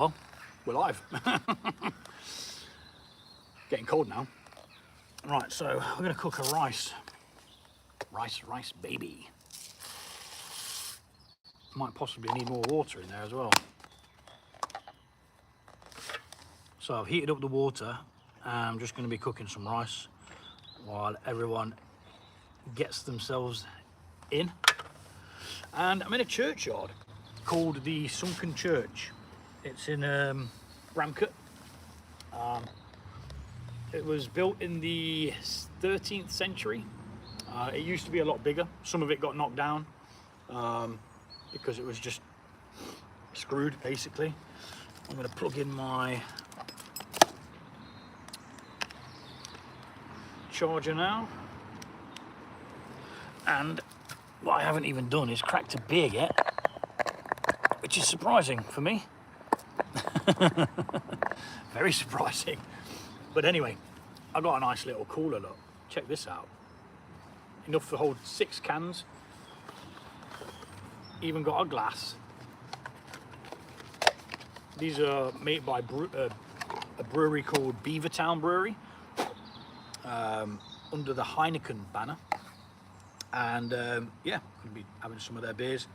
Well, we're live. Getting cold now. Right, so we're going to cook a rice, baby. Might possibly need more water in there as well. So I've heated up the water and I'm just going to be cooking some rice while everyone gets themselves in. And I'm in a churchyard called the Sunken Church. It's in Bramcote. It was built in the 13th century. It used to be a lot bigger. Some of it got knocked down because it was just screwed, basically. I'm going to plug in my charger now. And what I haven't even done is cracked a beer yet, which is surprising for me. Very surprising. But anyway, I got a nice little cooler, look. Check this out. Enough to hold 6 cans. Even got a glass. These are made by a brewery called Beavertown Brewery, under the Heineken banner. And yeah, gonna be having some of their beers.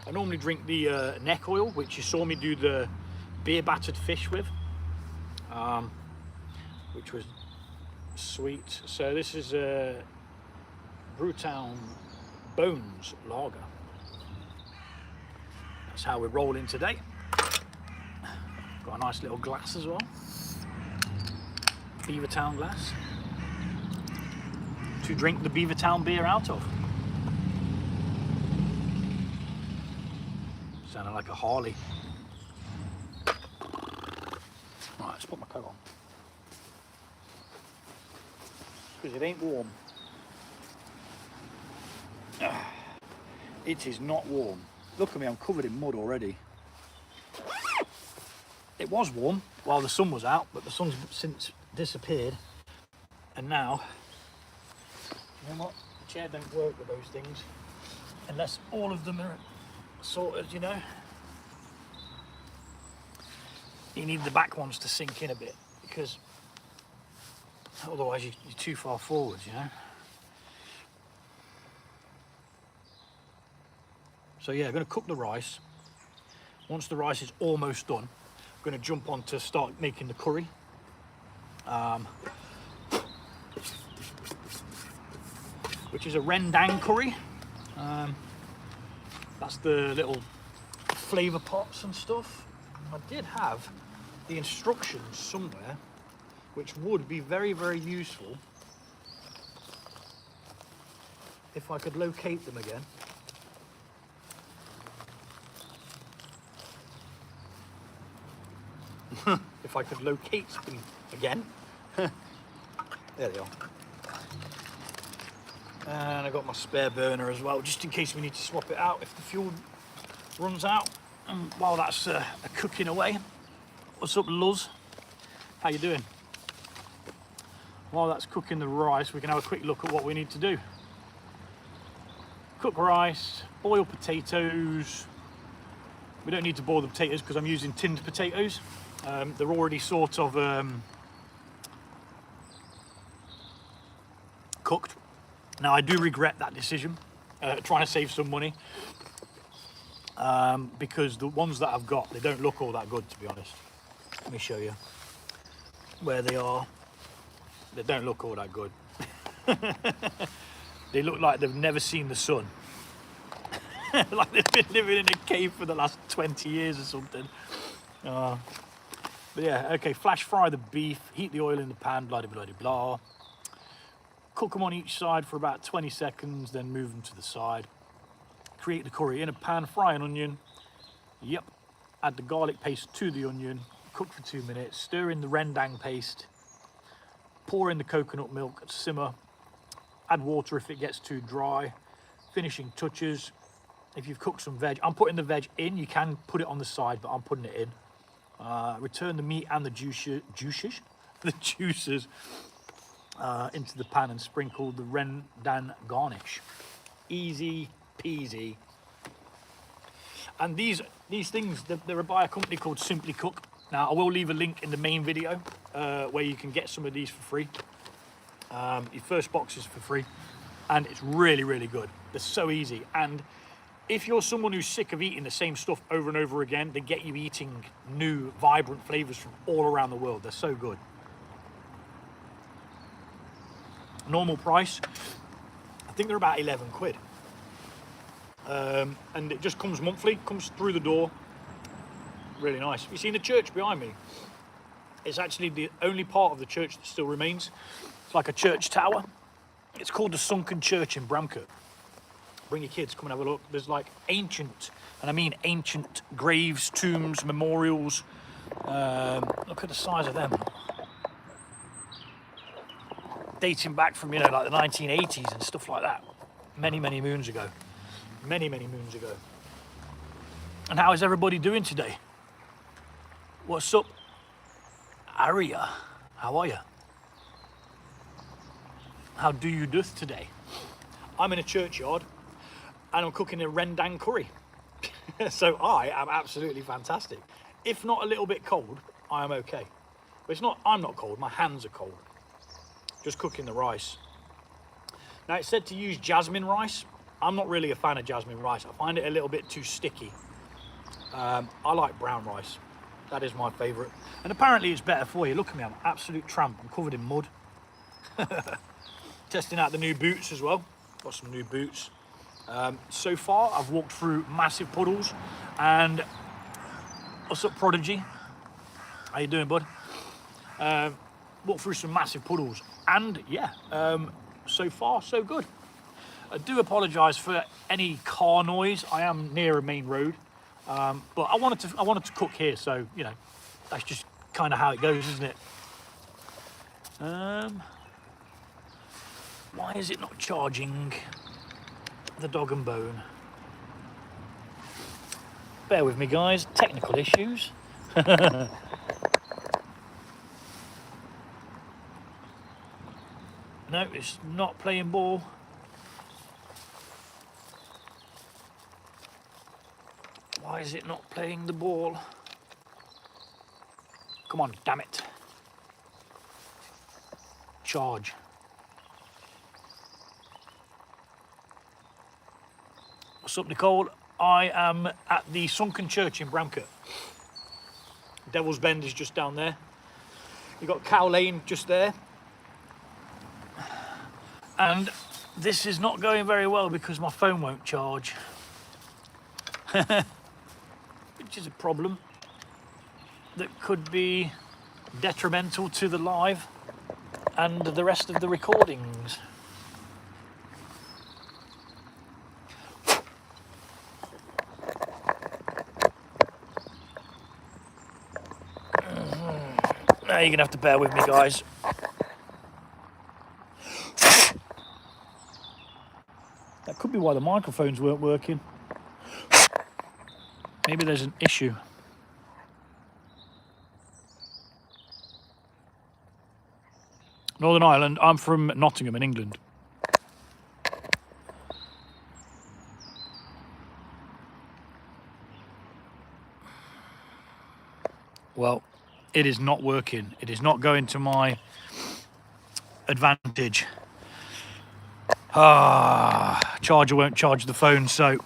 I normally drink the neck oil, which you saw me do the beer battered fish with, which was sweet. So this is a Brewtown Bones Lager. That's how we're rolling today. Got a nice little glass as well. Beavertown glass to drink the Beavertown beer out of. Sounding like a Harley. Right, let's put my coat on. Because it ain't warm. It is not warm. Look at me, I'm covered in mud already. It was warm while the sun was out, but the sun's since disappeared. And now, you know what? The chair don't work with those things unless all of them are sorted, you know. You need the back ones to sink in a bit, because otherwise you're too far forwards, you know. So yeah, I'm going to cook the rice. Once the rice is almost done, I'm going to jump on to start making the curry. Which is a Rendang curry. That's the little flavour pots and stuff. I did have the instructions somewhere, which would be very, very useful if I could locate them again. If I could locate them again. There they are. And I got my spare burner as well, just in case we need to swap it out if the fuel runs out. And while that's cooking away, what's up, Luz? How you doing? While that's cooking the rice, we can have a quick look at what we need to do. Cook rice, boil potatoes. We don't need to boil the potatoes because I'm using tinned potatoes. They're already sort of cooked. Now I do regret that decision, trying to save some money, because the ones that I've got, they don't look all that good, to be honest. Let me show you where they are. They don't look all that good. They look like they've never seen the sun. Like they've been living in a cave for the last 20 years or something. But yeah, okay, flash fry the beef, heat the oil in the pan, blah, blah, blah, blah. Cook them on each side for about 20 seconds, then move them to the side. Create the curry in a pan, fry an onion. Yep. Add the garlic paste to the onion, cook for 2 minutes, stir in the Rendang paste, pour in the coconut milk, simmer, add water if it gets too dry, finishing touches. If you've cooked some veg, I'm putting the veg in, you can put it on the side, but I'm putting it in. Return the meat and the juices into the pan and sprinkle the Rendang garnish. Easy peasy. And these these things, they're by a company called Simply Cook. Now, I will leave a link in the main video where you can get some of these for free. Your first box is for free, and it's really, really good. They're so easy. And if you're someone who's sick of eating the same stuff over and over again, they get you eating new, vibrant flavors from all around the world. They're so good. Normal price, I think they're about 11 quid. And it just comes monthly, comes through the door. Really nice. You see the church behind me? It's actually the only part of the church that still remains. It's like a church tower. It's called the Sunken Church in Bramcote. Bring your kids, come and have a look. There's like ancient, and I mean ancient, graves, tombs, memorials. Look at the size of them. Dating back from, you know, like the 1980s and stuff like that. Many, many moons ago. Many, many moons ago. And how is everybody doing today? What's up, Aria? How are you? How do you doth today? I'm in a churchyard and I'm cooking a Rendang curry. So I am absolutely fantastic. If not a little bit cold, I am okay. But it's not, I'm not cold, my hands are cold. Just cooking the rice. Now it's said to use jasmine rice. I'm not really a fan of jasmine rice. I find it a little bit too sticky. I like brown rice. That is my favourite. And apparently it's better for you. Look at me, I'm an absolute tramp. I'm covered in mud. Testing out the new boots as well. Got some new boots. So far, I've walked through massive puddles. And what's up, Prodigy? How you doing, bud? Walked through some massive puddles. And yeah, so far, so good. I do apologise for any car noise. I am near a main road. But I wanted to cook here, so you know, that's just kind of how it goes, isn't it? Why is it not charging the dog and bone? Bear with me, guys. Technical issues. No, it's not playing ball. Why is it not playing the ball? Come on, damn it. Charge. What's up, Nicole? I am at the Sunken Church in Bramcote. Devil's Bend is just down there. You've got Cow Lane just there. And this is not going very well because my phone won't charge. Which is a problem that could be detrimental to the live and the rest of the recordings. Now you're gonna have to bear with me, guys. That could be why the microphones weren't working. Maybe there's an issue. Northern Ireland. I'm from Nottingham in England. Well, it is not working. It is not going to my advantage. Charger won't charge the phone, so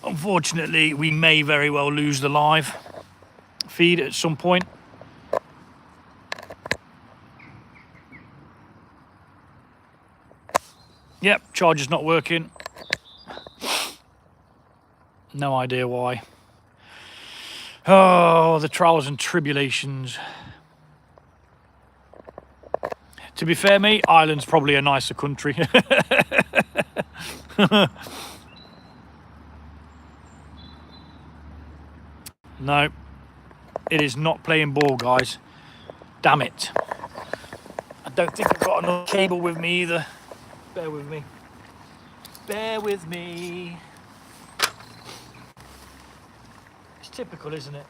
unfortunately we may very well lose the live feed at some point. Yep, charger's not working. No idea why. Oh, the trials and tribulations. To be fair, mate, Ireland's probably a nicer country. No, it is not playing ball, guys. Damn it. I don't think I've got enough cable with me either. Bear with me. Bear with me. It's typical, isn't it?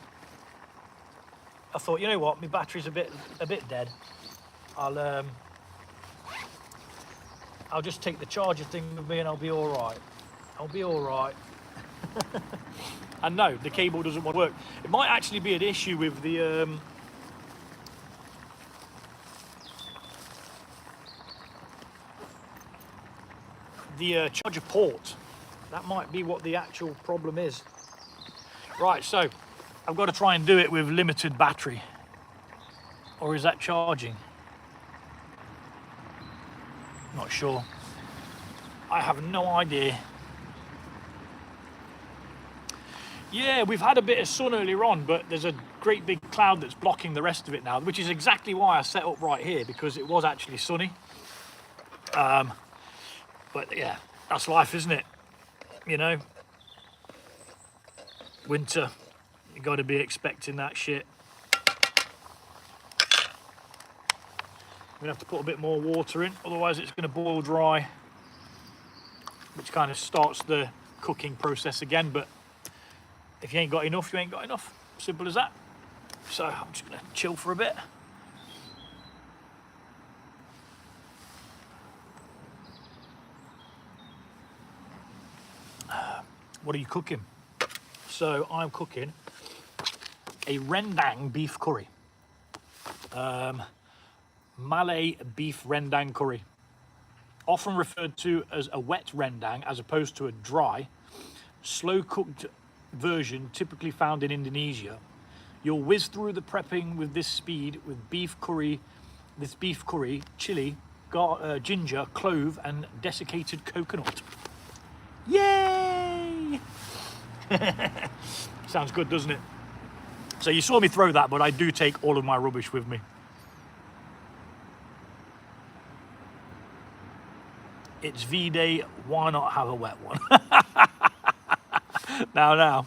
I thought, you know what, my battery's a bit dead. I'll just take the charger thing with me and I'll be all right. I'll be all right. And no, the cable doesn't want to work. It might actually be an issue with the charger port. That might be what the actual problem is. Right, so I've got to try and do it with limited battery. Or is that charging? Not sure. I have no idea. Yeah, we've had a bit of sun earlier on, but there's a great big cloud that's blocking the rest of it now, which is exactly why I set up right here, because it was actually sunny. But yeah, that's life, isn't it? You know, winter, you got to be expecting that shit. I'm gonna have to put a bit more water in, otherwise it's gonna boil dry, which kind of starts the cooking process again. But if you ain't got enough, you ain't got enough. Simple as that. So I'm just gonna chill for a bit. What are you cooking? So I'm cooking a Rendang beef curry. Malay beef Rendang curry. Often referred to as a wet Rendang as opposed to a dry, slow cooked version typically found in Indonesia. You'll whiz through the prepping with this speed with beef curry, chili, ginger, clove and desiccated coconut. Yay! Sounds good, doesn't it? So you saw me throw that, but I do take all of my rubbish with me. It's V-Day, why not have a wet one? Now.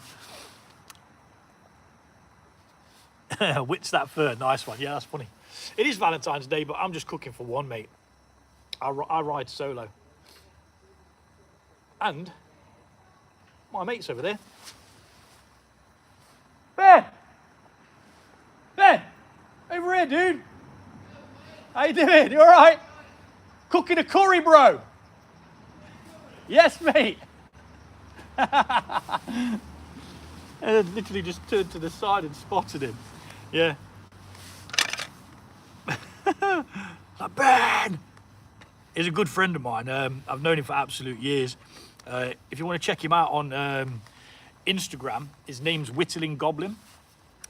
Wits that fur, nice one. Yeah, that's funny. It is Valentine's Day, but I'm just cooking for one, mate. I ride solo. And my mate's over there. Ben! Over here, dude. How you doing? You all right? Cooking a curry, bro. Yes, mate. I literally just turned to the side and spotted him. Yeah. Ben! He's a good friend of mine. I've known him for absolute years. If you want to check him out on Instagram, his name's Whittling Goblin,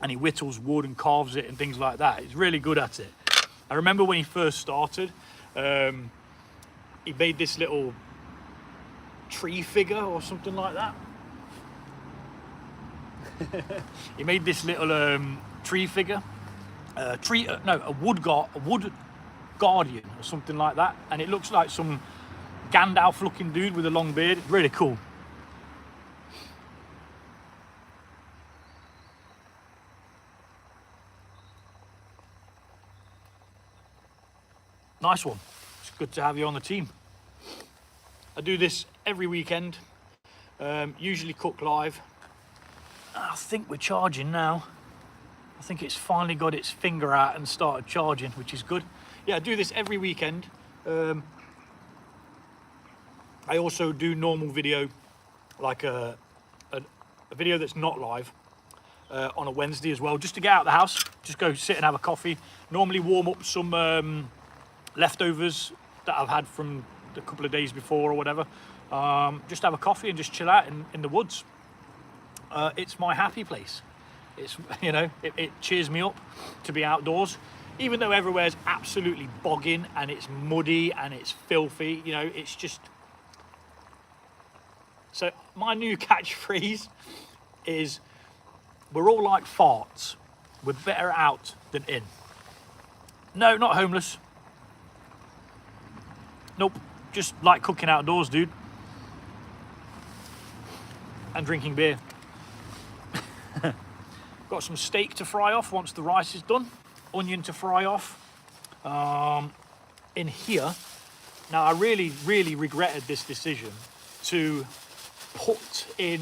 and he whittles wood and carves it and things like that. He's really good at it. I remember when he first started, he made this little tree figure or something like that. He made this little tree figure, a wood guardian or something like that, and it looks like some Gandalf looking dude with a long beard. Really cool. Nice one. It's good to have you on the team. I do this every weekend, usually cook live. I think we're charging now. I think it's finally got its finger out and started charging, which is good. Yeah, I do this every weekend. I also do normal video, like a video that's not live, on a Wednesday as well, just to get out of the house, just go sit and have a coffee. Normally warm up some leftovers that I've had from a couple of days before or whatever. Just have a coffee and just chill out in the woods. It's my happy place. It's, you know, it cheers me up to be outdoors, even though everywhere's absolutely bogging and it's muddy and it's filthy. You know, it's just. So my new catchphrase is, we're all like farts. We're better out than in. No, not homeless. Nope, just like cooking outdoors, dude. And drinking beer. Got some steak to fry off once the rice is done. Onion to fry off. In here, now I really, really regretted this decision to put in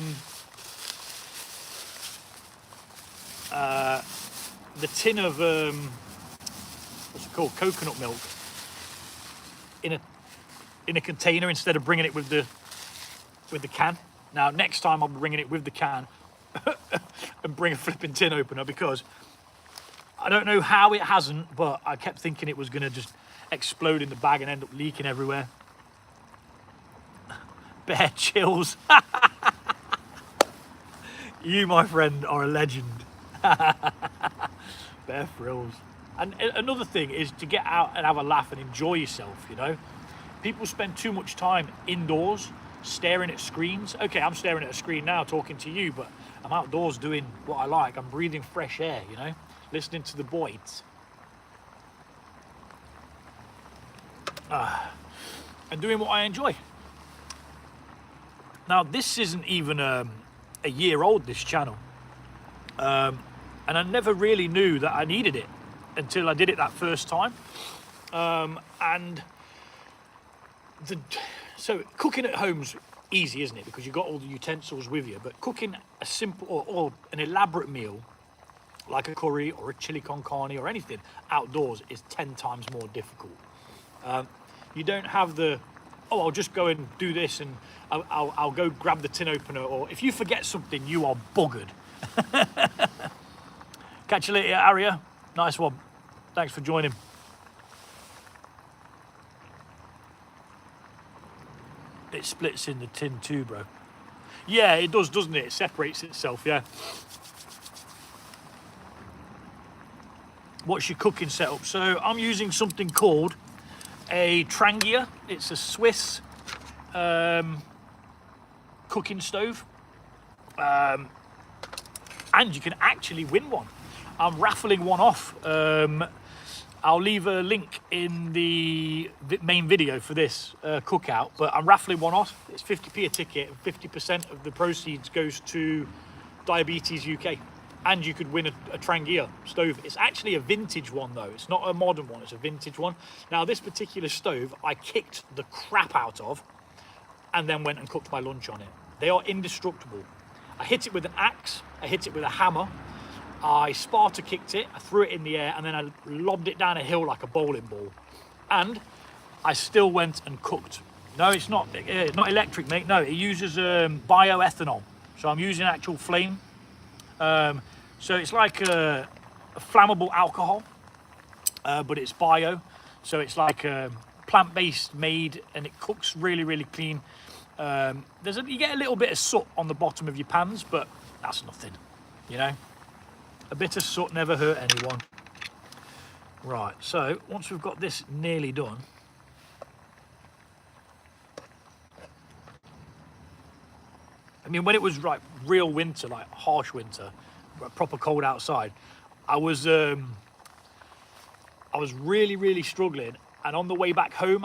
the tin of what's it called, coconut milk in a container instead of bringing it with the can. Now next time I'll be bringing it with the can and bring a flipping tin opener, because I don't know how it hasn't, but I kept thinking it was going to just explode in the bag and end up leaking everywhere. Bear chills. You, my friend, are a legend. Bear frills. And another thing is to get out and have a laugh and enjoy yourself, you know. People spend too much time indoors staring at screens. Okay, I'm staring at a screen now talking to you, but I'm outdoors doing what I like. I'm breathing fresh air, you know, listening to the birds. And doing what I enjoy. Now, this isn't even a year old, this channel. And I never really knew that I needed it until I did it that first time. So cooking at home's easy, isn't it? Because you've got all the utensils with you. But cooking a simple or an elaborate meal, like a curry or a chili con carne or anything outdoors, is 10 times more difficult. You don't have the, oh, I'll just go and do this and I'll go grab the tin opener, or if you forget something, you are buggered. Catch you later, Aria. Nice one. Thanks for joining. It splits in the tin too, bro. Yeah, it does, doesn't it? It separates itself, yeah. What's your cooking setup? So I'm using something called a Trangia. It's a Swiss cooking stove. And you can actually win one. I'm raffling one off. I'll leave a link in the main video for this cookout, but I'm raffling one off. It's 50p a ticket, and 50% of the proceeds goes to Diabetes UK. And you could win a Trangia stove. It's actually a vintage one though. It's not a modern one, it's a vintage one. Now this particular stove, I kicked the crap out of and then went and cooked my lunch on it. They are indestructible. I hit it with an axe, I hit it with a hammer, I Sparta kicked it, I threw it in the air, and then I lobbed it down a hill like a bowling ball. And I still went and cooked. No, it's not electric, mate. No, it uses bioethanol. So I'm using actual flame. So it's like a flammable alcohol, but it's bio. So it's like plant-based made, and it cooks really, really clean. You get a little bit of soot on the bottom of your pans, but that's nothing, you know. A bit of soot never hurt anyone. Right, so once we've got this nearly done, I mean, when it was like real winter, like harsh winter, proper cold outside, I was really, really struggling. And on the way back home,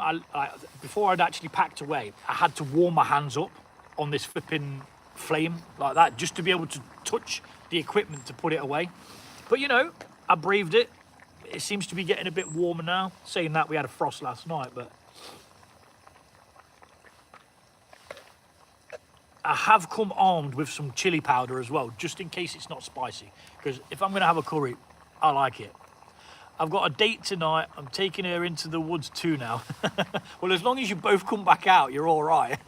before I'd actually packed away, I had to warm my hands up on this flipping flame like that, just to be able to touch the equipment to put it away. But you know, I braved it. It seems to be getting a bit warmer now. Saying that, we had a frost last night, but I have come armed with some chili powder as well, just in case it's not spicy. Because if I'm going to have a curry, I like it. I've got a date tonight. I'm taking her into the woods too now. Well, as long as you both come back out, you're all right.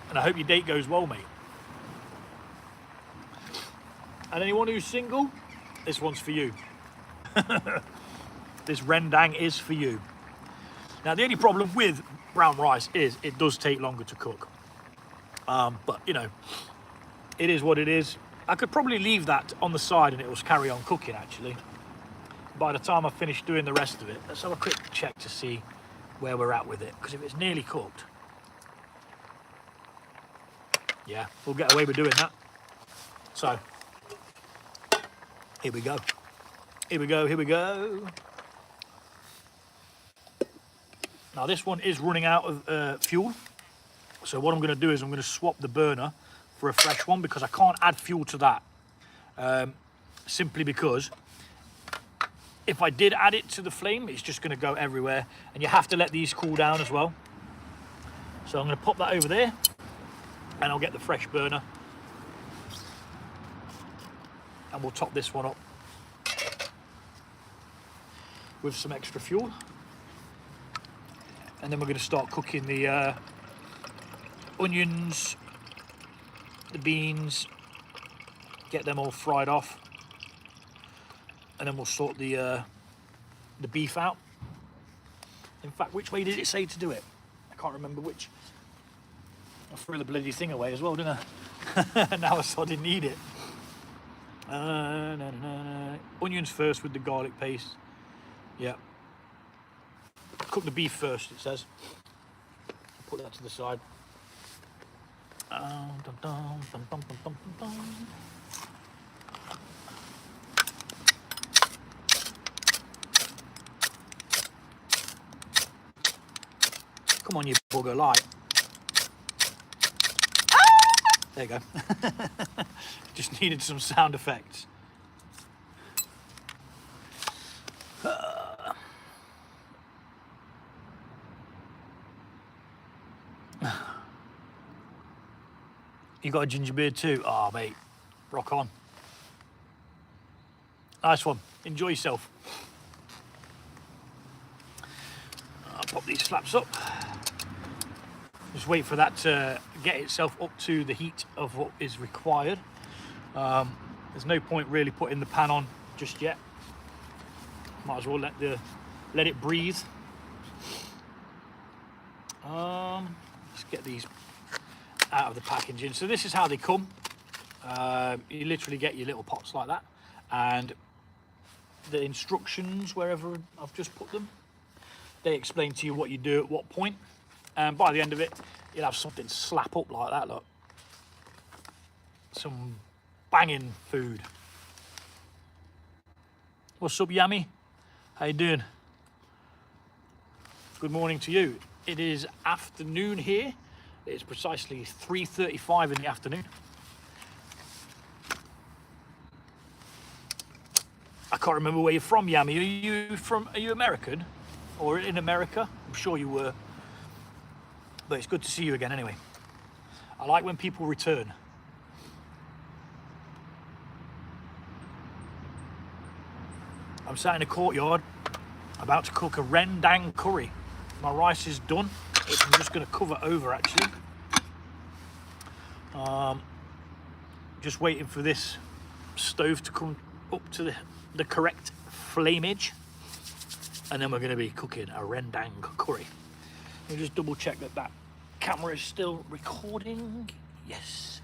And I hope your date goes well, mate. And anyone who's single, this one's for you. This rendang is for you. Now, the only problem with brown rice is it does take longer to cook. But, you know, it is what it is. I could probably leave that on the side and it will carry on cooking, actually. By the time I finish doing the rest of it, let's have a quick check to see where we're at with it. Because if it's nearly cooked, yeah, we'll get away with doing that. So, here we go. Here we go, here we go. Now this one is running out of fuel. So what I'm going to do is I'm going to swap the burner for a fresh one, because I can't add fuel to that. Simply because if I did add it to the flame, it's just going to go everywhere. And you have to let these cool down as well. So I'm going to pop that over there and I'll get the fresh burner. And we'll top this one up. with some extra fuel. And then we're going to start cooking the onions, the beans, get them all fried off, and then we'll sort the beef out. In fact, which way did it say to do it? I can't remember which. I threw the bloody thing away as well, didn't I? Now I saw I didn't need it. Onions first with the garlic paste. Yeah. Cook the beef first, it says. Put that to the side. Come on, you bugger, light. There you go. Just needed some sound effects. You got a ginger beard too? Oh, mate, rock on. Nice one. Enjoy yourself. I'll pop these flaps up. Just wait for that to get itself up to the heat of what is required. There's no point really putting the pan on just yet. Might as well let it breathe. Let's get these out of the packaging. So this is how they come. You literally get your little pots like that, and the instructions, wherever I've just put them, they explain to you what you do at what point, and by the end of it you'll have something slap up like that. Look, some banging food. What's up, Yummy? How you doing? Good morning to you. It is afternoon here. It's precisely 3:35 in the afternoon. I can't remember where you're from, Yami. Are you American? Or in America? I'm sure you were. But it's good to see you again anyway. I like when people return. I'm sat in a courtyard about to cook a Rendang curry. My rice is done, which I'm just going to cover over actually. Just waiting for this stove to come up to the correct flameage, and then we're going to be cooking a Rendang curry. Let me just double check that camera is still recording. Yes.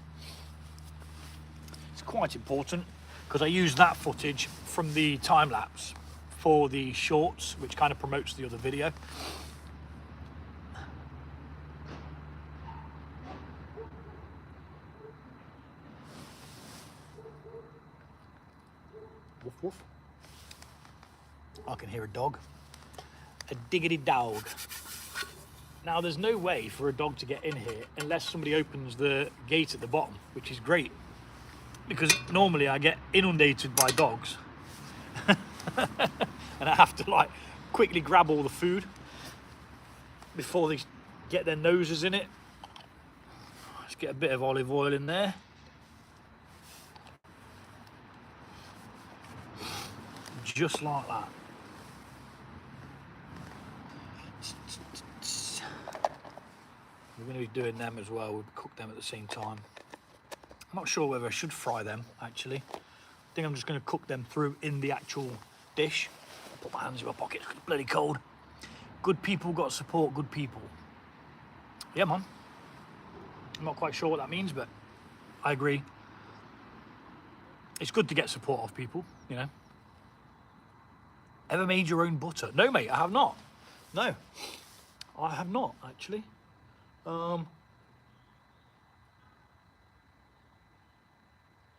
It's quite important because I use that footage from the time lapse for the shorts, which kind of promotes the other video. Woof woof. I can hear a dog. A diggity dog. Now there's no way for a dog to get in here unless somebody opens the gate at the bottom, which is great, because normally I get inundated by dogs and I have to like quickly grab all the food before they get their noses in it. Let's get a bit of olive oil in there. Just like that. We're going to be doing them as well. We'll cook them at the same time. I'm not sure whether I should fry them actually. I think I'm just going to cook them through in the actual dish. Put my hands in my pockets, it's bloody cold. Good people got to support good people. Yeah, man. I'm not quite sure what that means, but I agree. It's good to get support of people, you know. Ever made your own butter? No, mate, I have not. No, I have not actually. No,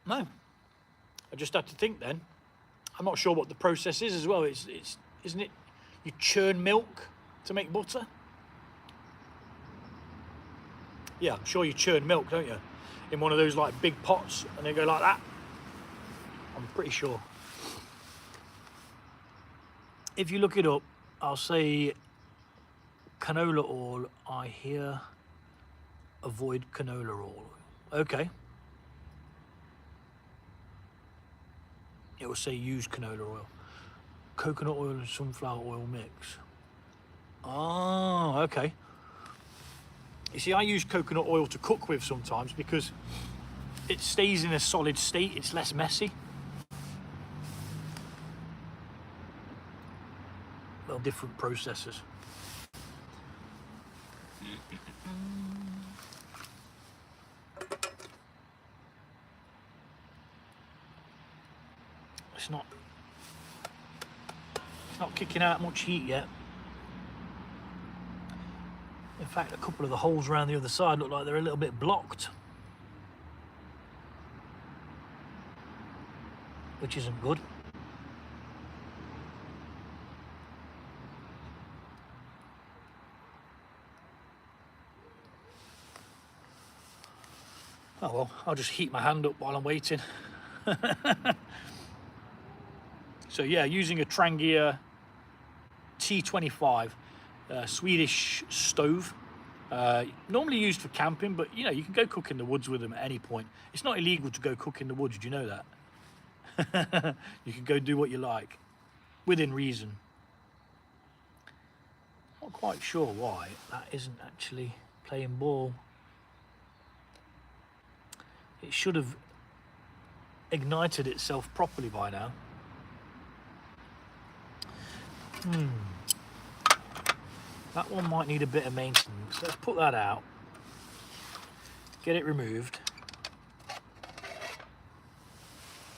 I just had to think then. I'm not sure what the process is as well. It's isn't it? You churn milk to make butter? Yeah, I'm sure you churn milk, don't you? In one of those like big pots, and they go like that. I'm pretty sure. If you look it up, I'll say canola oil. I hear avoid canola oil. Okay. It will say use canola oil. Coconut oil and sunflower oil mix. Oh, okay. You see, I use coconut oil to cook with sometimes because it stays in a solid state, it's less messy. Well, different processes. It's not kicking out much heat yet. In fact, a couple of the holes around the other side look like they're a little bit blocked, which isn't good. Oh well, I'll just heat my hand up while I'm waiting. So yeah, using a Trangia T25 Swedish stove. Normally used for camping, but you know, you can go cook in the woods with them at any point. It's not illegal to go cook in the woods, do you know that? You can go do what you like, within reason. Not quite sure why that isn't actually playing ball. It should have ignited itself properly by now. That one might need a bit of maintenance. Let's put that out, get it removed.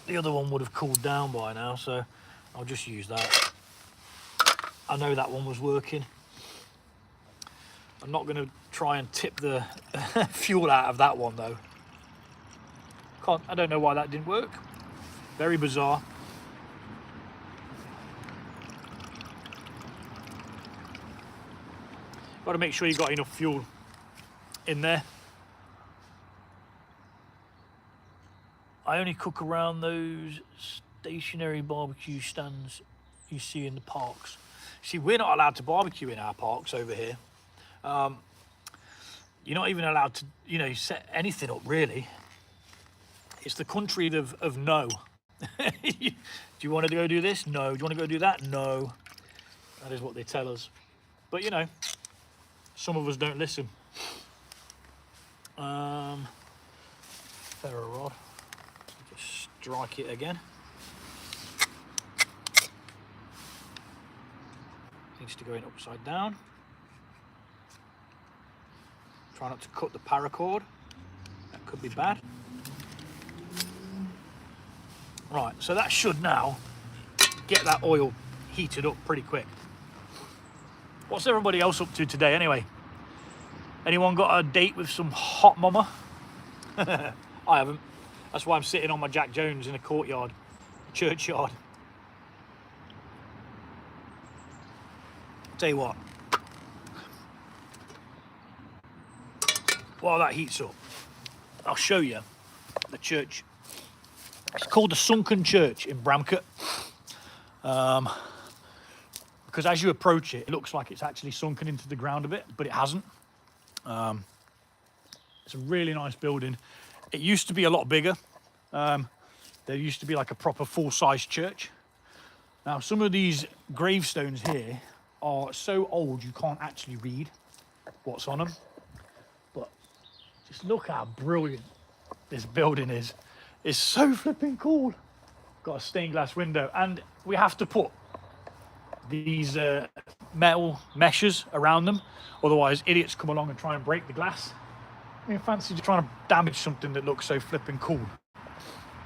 The other one would have cooled down by now, so I'll just use that. I know that one was working. I'm not going to try and tip the fuel out of that one though. I don't know why that didn't work. Very bizarre. Got to make sure you've got enough fuel in there. I only cook around those stationary barbecue stands you see in the parks. See, we're not allowed to barbecue in our parks over here. You're not even allowed to, you know, set anything up really. It's the country of no. Do you want to go do this? No. Do you want to go do that? No. That is what they tell us. But you know, some of us don't listen. Ferro rod. Just strike it again. Needs to go in upside down. Try not to cut the paracord. That could be bad. Right, so that should now get that oil heated up pretty quick. What's everybody else up to today anyway? Anyone got a date with some hot mama? I haven't. That's why I'm sitting on my Jack Jones in a courtyard, churchyard. Tell you what, while that heats up, I'll show you the church. It's called the Sunken Church in Bramcote. Because as you approach it, it looks like it's actually sunken into the ground a bit, but it hasn't. It's a really nice building. It used to be a lot bigger. There used to be like a proper full-size church. Now, some of these gravestones here are so old you can't actually read what's on them. But just look how brilliant this building is. It's so flipping cool. Got a stained glass window, and we have to put these metal meshes around them, otherwise idiots come along and try and break the glass. I mean, fancy just trying to damage something that looks so flipping cool.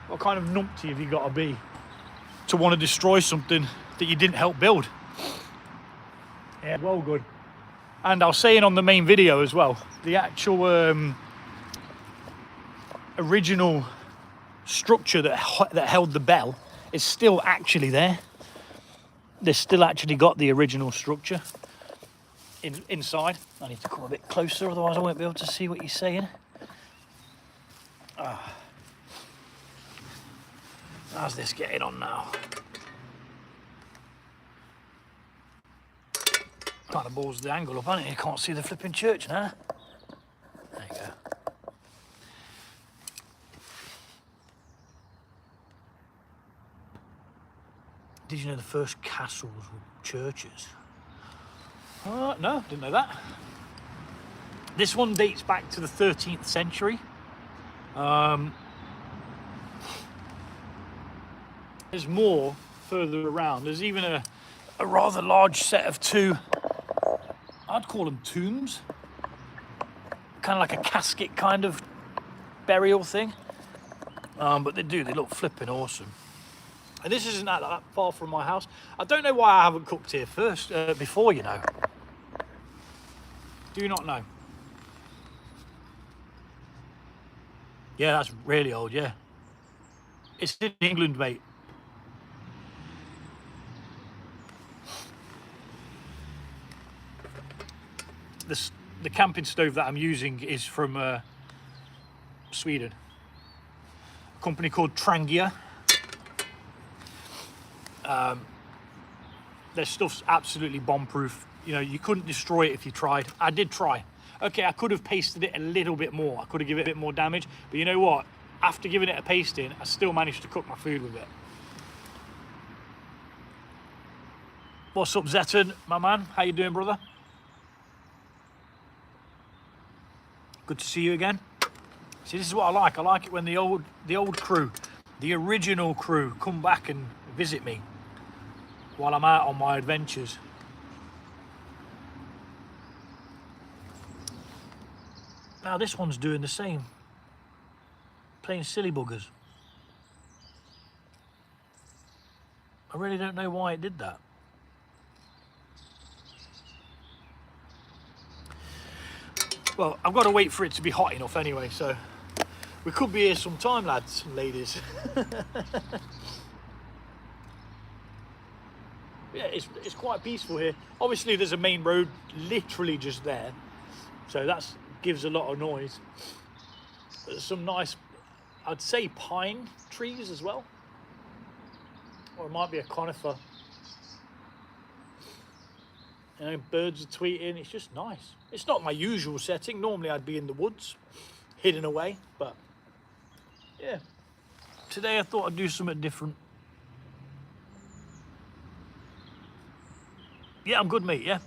What kind of numpty have you got to be to want to destroy something that you didn't help build? Yeah, well good. And I was saying on the main video as well, the actual original structure that held the bell is still actually there. They've still actually got the original structure inside. I need to come a bit closer, otherwise I won't be able to see what you're saying. How's this getting on now? Kind of balls the angle up, hasn't it? You can't see the flipping church now. There you go. Did you know the first castles were churches? No, didn't know that. This one dates back to the 13th century. There's more further around. There's even a rather large set of two, I'd call them tombs. Kind of like a casket kind of burial thing. But they look flipping awesome. And this isn't that far from my house. I don't know why I haven't cooked here before, you know. Do not know. Yeah, that's really old, yeah. It's in England, mate. The camping stove that I'm using is from Sweden. A company called Trangia. Their stuff's absolutely bomb-proof. You know, you couldn't destroy it if you tried. I did try. Okay, I could have pasted it a little bit more. I could have given it a bit more damage. But you know what? After giving it a pasting, I still managed to cook my food with it. What's up, Zeton, my man? How you doing, brother? Good to see you again. See, this is what I like. I like it when the old crew, the original crew, come back and visit me while I'm out on my adventures. Now this one's doing the same. Playing silly buggers. I really don't know why it did that. Well, I've got to wait for it to be hot enough anyway, so we could be here some time, lads and ladies. Yeah, it's quite peaceful here. Obviously, there's a main road literally just there, so that gives a lot of noise. There's some nice, I'd say, pine trees as well, or it might be a conifer. You know, birds are tweeting. It's just nice. It's not my usual setting. Normally I'd be in the woods, hidden away, but yeah. Today I thought I'd do something different. Yeah, I'm good, mate, yeah.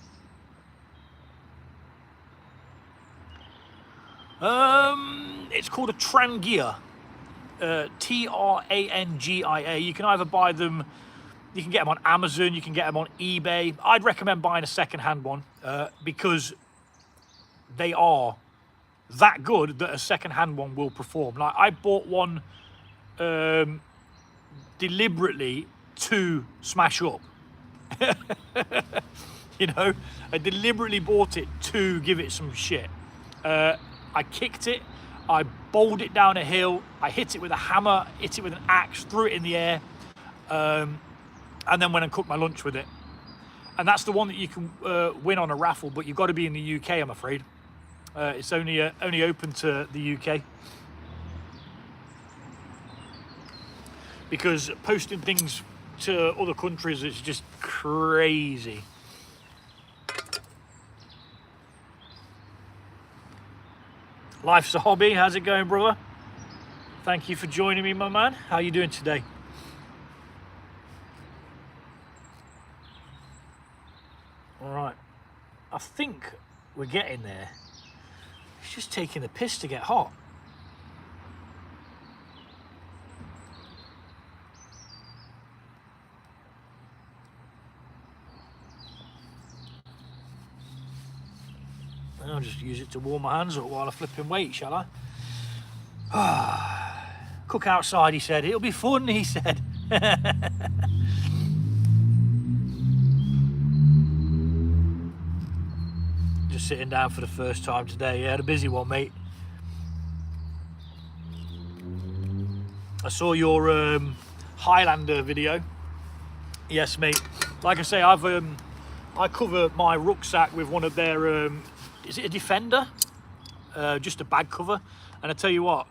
It's called a Trangia. Trangia. You can either buy them, you can get them on Amazon, you can get them on eBay. I'd recommend buying a second-hand one because they are that good that a second-hand one will perform. Like, I bought one deliberately to smash up. You know, I deliberately bought it to give it some shit. I kicked it, I bowled it down a hill, I hit it with a hammer, hit it with an axe, threw it in the air, and then went and cooked my lunch with it. And that's the one that you can win on a raffle, but you've got to be in the UK, I'm afraid. It's only open to the UK. Because posting things to other countries is just crazy. Life's a hobby. How's it going, brother? Thank you for joining me, my man. How are you doing today? All right. I think we're getting there. It's just taking the piss to get hot. I'll just use it to warm my hands up while I flip and wait, shall I? Cook outside, he said. It'll be fun, he said. Just sitting down for the first time today. Yeah, had a busy one, mate. I saw your Highlander video. Yes, mate. Like I say, I cover my rucksack with one of their is it a Defender? Just a bag cover. And I tell you what,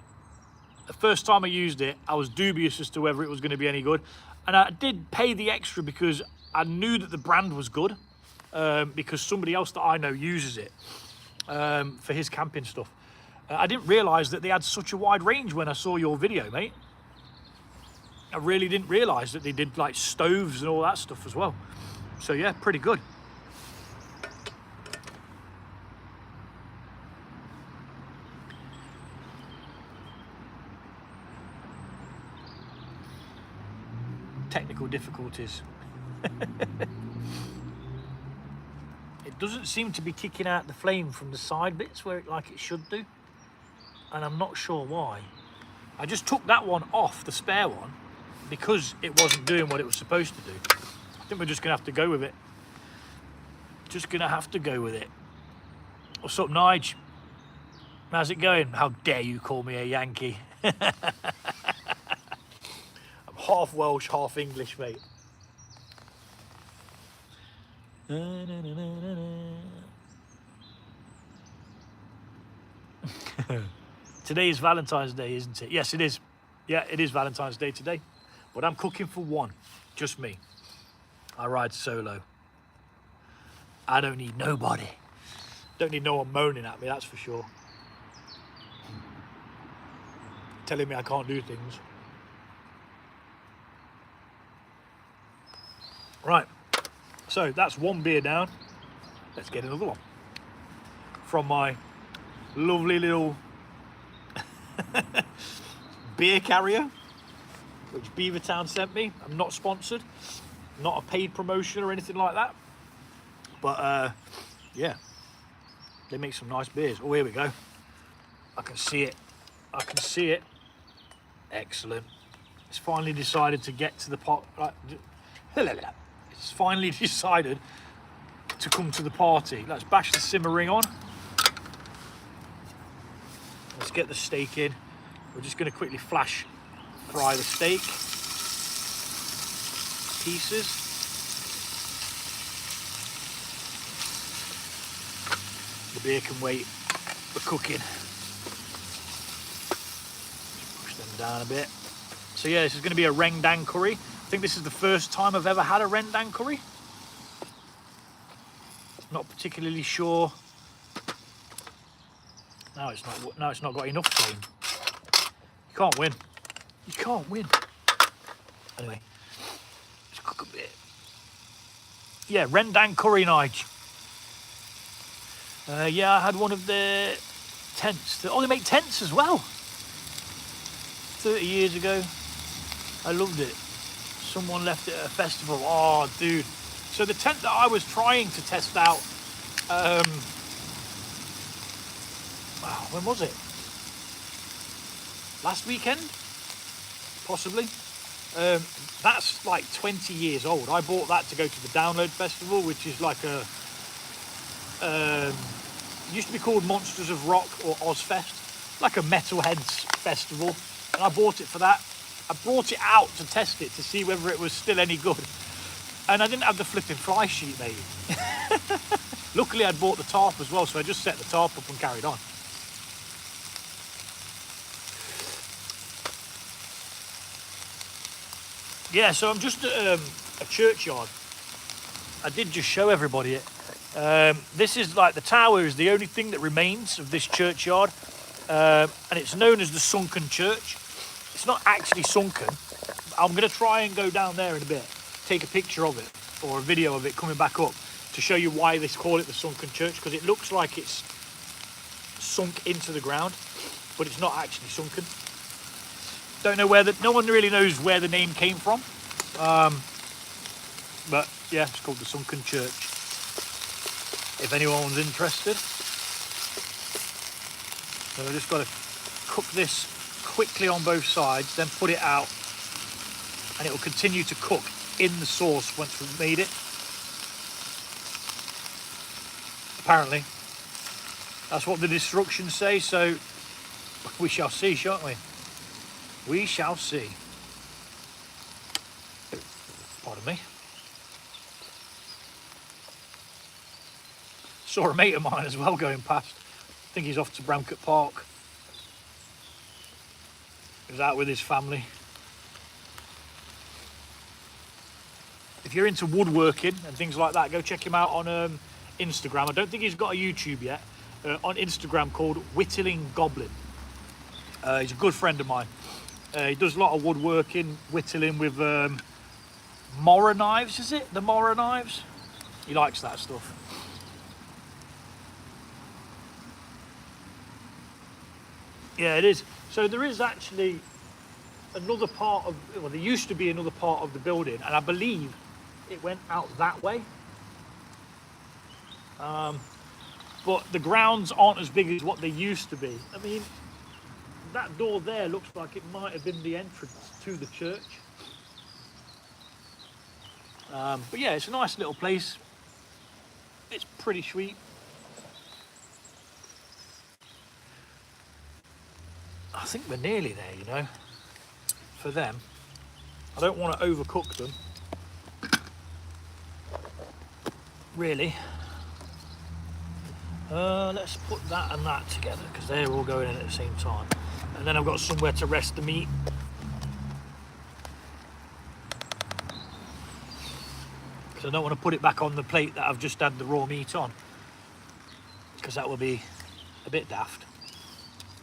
the first time I used it, I was dubious as to whether it was going to be any good. And I did pay the extra because I knew that the brand was good, because somebody else that I know uses it for his camping stuff. I didn't realise that they had such a wide range when I saw your video, mate. I really didn't realise that they did like stoves and all that stuff as well. So yeah, pretty good. Technical difficulties. It doesn't seem to be kicking out the flame from the side bits where it should do, and I'm not sure why. I just took that one off, the spare one, because it wasn't doing what it was supposed to do. I think we're just gonna have to go with it. Just gonna have to go with it. What's up, Nige? How's it going? How dare you call me a Yankee? I'm half Welsh, half English, mate. Today is Valentine's Day, isn't it? Yes, it is. Yeah, it is Valentine's Day today. But I'm cooking for one, just me. I ride solo. I don't need nobody. Don't need no one moaning at me, that's for sure. Telling me I can't do things. Right, so that's one beer down. Let's get another one. From my lovely little beer carrier, which Beavertown sent me. I'm not sponsored, not a paid promotion or anything like that. But yeah, they make some nice beers. Oh, here we go. I can see it. I can see it. Excellent. It's finally decided to get to the pot. It's finally decided to come to the party. Let's bash the simmer ring on. Let's get the steak in. We're just going to quickly flash fry the steak pieces. The beer can wait for cooking. Just push them down a bit. So yeah, this is going to be a Rendang curry. I think this is the first time I've ever had a Rendang curry. Not particularly sure. No, it's not. No, it's not got enough flame. You can't win. You can't win. Anyway, let's cook a bit. Yeah, Rendang curry, Nige. Yeah, I had one of their tents. Oh, they make tents as well. 30 years ago. I loved it. Someone left it at a festival. Oh, dude. So the tent that I was trying to test out, when was it? Last weekend? Possibly. That's like 20 years old. I bought that to go to the Download Festival, which is like a, used to be called Monsters of Rock or Ozfest, like a metalheads festival. And I bought it for that. I brought it out to test it to see whether it was still any good. And I didn't have the flipping fly sheet, mate. Luckily, I'd bought the tarp as well, so I just set the tarp up and carried on. Yeah, so I'm just at a churchyard. I did just show everybody it. This is like the tower is the only thing that remains of this churchyard. And it's known as the sunken church. It's not actually sunken. I'm going to try and go down there in a bit, take a picture of it or a video of it coming back up to show you why they call it the sunken church, because it looks like it's sunk into the ground, but it's not actually sunken. Don't know where no one really knows where the name came from, but yeah, it's called the sunken church if anyone's interested. So I just got to cook this quickly on both sides, then put it out, and it will continue to cook in the sauce once we've made it. Apparently, that's what the instructions say, so we shall see, shan't we? We shall see. Pardon me. Saw a mate of mine as well going past. I think he's off to Bramcote Park. He was out with his family. If you're into woodworking and things like that, go check him out on Instagram. I don't think he's got a YouTube yet. On Instagram called Whittling Goblin. He's a good friend of mine. He does a lot of woodworking, whittling with Mora knives, is it? The Mora knives? He likes that stuff. Yeah, it is. So there is actually another part of, well, there used to be another part of the building, and I believe it went out that way. But the grounds aren't as big as what they used to be. I mean, that door there looks like it might have been the entrance to the church. But yeah, it's a nice little place. It's pretty sweet. I think we're nearly there, you know, for them. I don't want to overcook them, really. Let's put that and that together because they're all going in at the same time. And then I've got somewhere to rest the meat. Because I don't want to put it back on the plate that I've just had the raw meat on, because that will be a bit daft.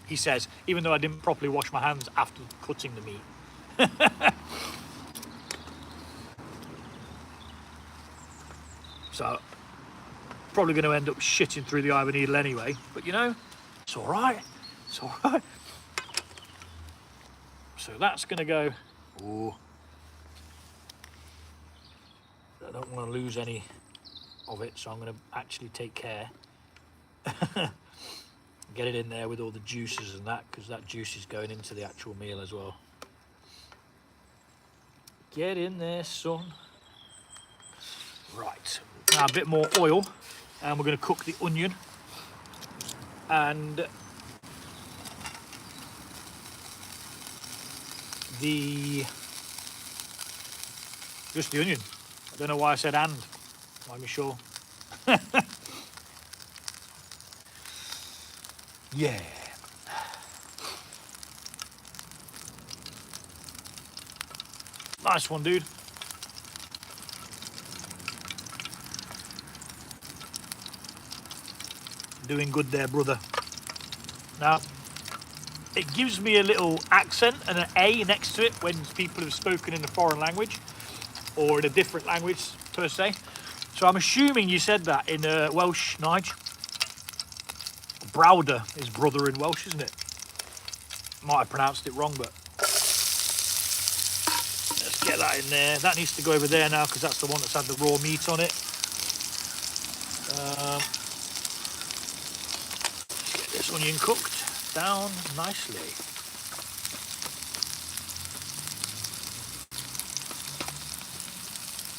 He says, even though I didn't properly wash my hands after cutting the meat. So, probably going to end up shitting through the eye of a needle anyway, but you know, it's all right. It's all right. So that's going to go. Ooh. I don't want to lose any of it, so I'm going to actually take care. Get it in there with all the juices and that, because that juice is going into the actual meal as well. Get in there, son. Right, now a bit more oil, and we're going to cook the onion and just the onion. I don't know why I said and. I'm not sure. Yeah. Nice one, dude. Doing good there, brother. Now, it gives me a little accent and an A next to it when people have spoken in a foreign language or in a different language per se. So I'm assuming you said that in Welsh, Nige. Browder is brother in Welsh, isn't it? Might have pronounced it wrong, but let's get that in there. That needs to go over there now because that's the one that's had the raw meat on it. Get this onion cooked down nicely.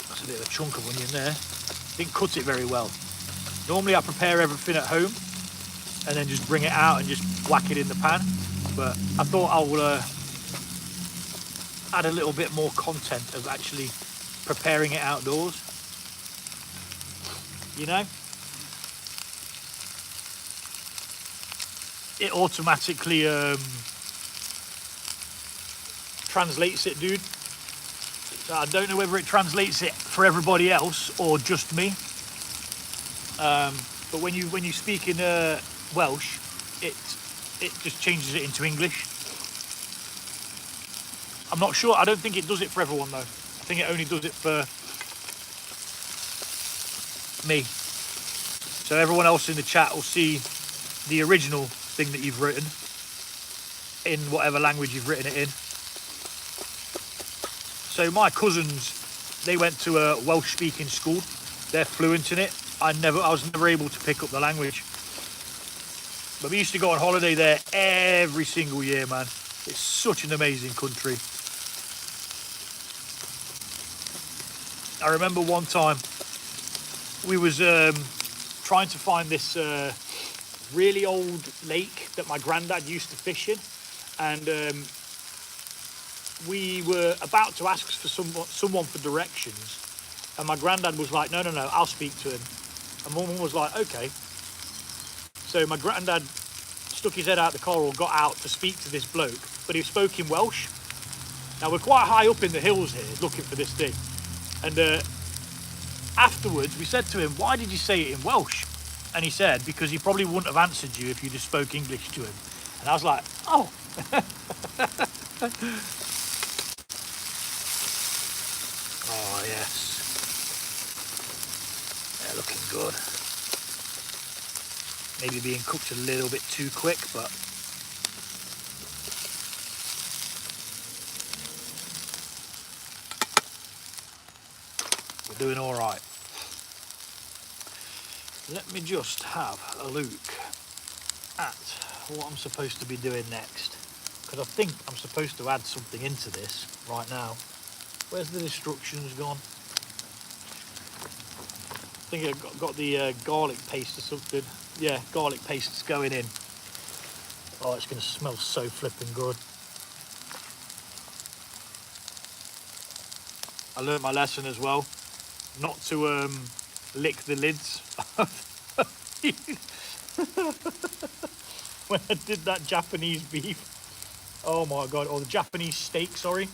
That's a bit of a chunk of onion there. Didn't cut it very well. Normally I prepare everything at home and then just bring it out and just whack it in the pan. But I thought I would add a little bit more content of actually preparing it outdoors. You know? It automatically translates it, dude. So I don't know whether it translates it for everybody else or just me. But when you speak in Welsh, it just changes it into English. I'm not sure. I don't think it does it for everyone though. I think it only does it for me. So everyone else in the chat will see the original thing that you've written in whatever language you've written it in. So my cousins, they went to a Welsh speaking school. They're fluent in it. I was never able to pick up the language. But we used to go on holiday there every single year, man. It's such an amazing country. I remember one time we was trying to find this really old lake that my granddad used to fish in, and we were about to ask for someone for directions, and my granddad was like, no, I'll speak to him. And Mum was like, okay. So my granddad stuck his head out the car or got out to speak to this bloke, but he spoke in Welsh. Now we're quite high up in the hills here looking for this thing. And afterwards we said to him, why did you say it in Welsh? And he said, because he probably wouldn't have answered you if you just spoke English to him. And I was like, oh. Oh yes, they're looking good. Maybe being cooked a little bit too quick, but we're doing all right. Let me just have a look at what I'm supposed to be doing next, because I think I'm supposed to add something into this right now. Where's the instructions gone? I think I got the garlic paste or something. Yeah, garlic paste's going in. Oh, it's going to smell so flipping good. I learned my lesson as well, not to lick the lids. When I did that Japanese beef, oh my god, or the Japanese steak, sorry.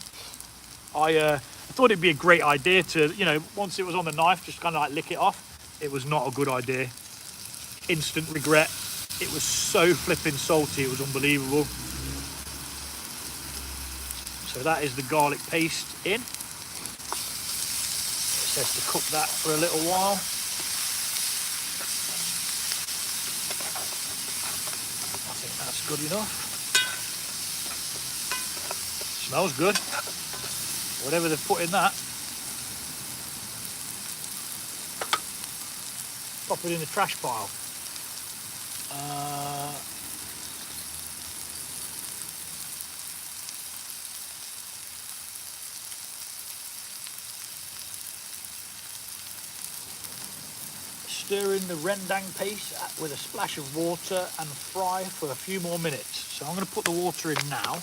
I thought it'd be a great idea to, you know, once it was on the knife, just kind of like lick it off. It was not a good idea. Instant regret. It was so flipping salty, it was unbelievable. So that is the garlic paste in. It says to cook that for a little while. I think that's good enough. Smells good. Whatever they've put in that. Pop it in the trash pile. Stir in the rendang paste with a splash of water and fry for a few more minutes. So I'm going to put the water in now,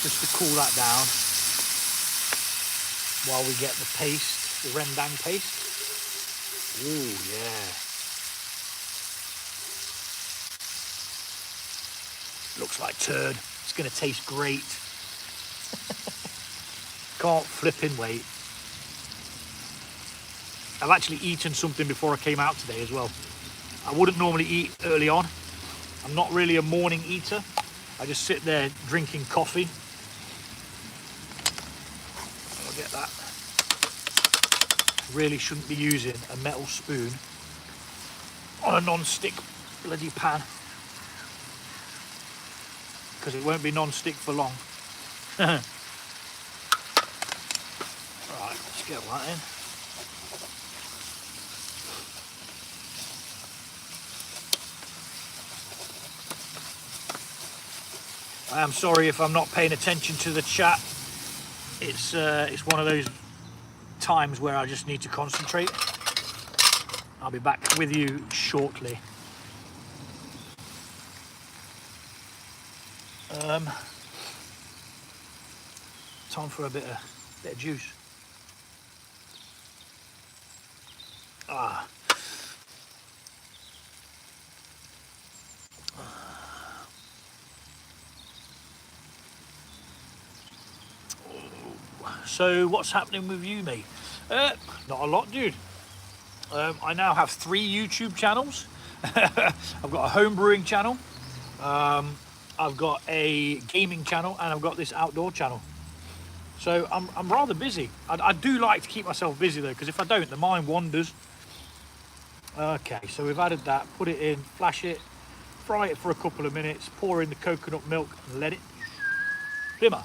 just to cool that down while we get the paste, the rendang paste. Ooh, yeah. Looks like turd. It's going to taste great. Can't flipping wait. I've actually eaten something before I came out today as well. I wouldn't normally eat early on. I'm not really a morning eater. I just sit there drinking coffee. I'll get that. Really shouldn't be using a metal spoon on a non-stick bloody pan, because it won't be non-stick for long. Right, let's get that in. I am sorry if I'm not paying attention to the chat. It's one of those times where I just need to concentrate. I'll be back with you shortly. Time for a bit of juice. So what's happening with you, mate? Not a lot, dude. I now have 3 YouTube channels. I've got a home brewing channel, I've got a gaming channel, and I've got this outdoor channel. So I'm rather busy. I do like to keep myself busy though, because if I don't, the mind wanders. Okay, so we've added that, put it in, flash it, fry it for a couple of minutes, pour in the coconut milk and let it simmer.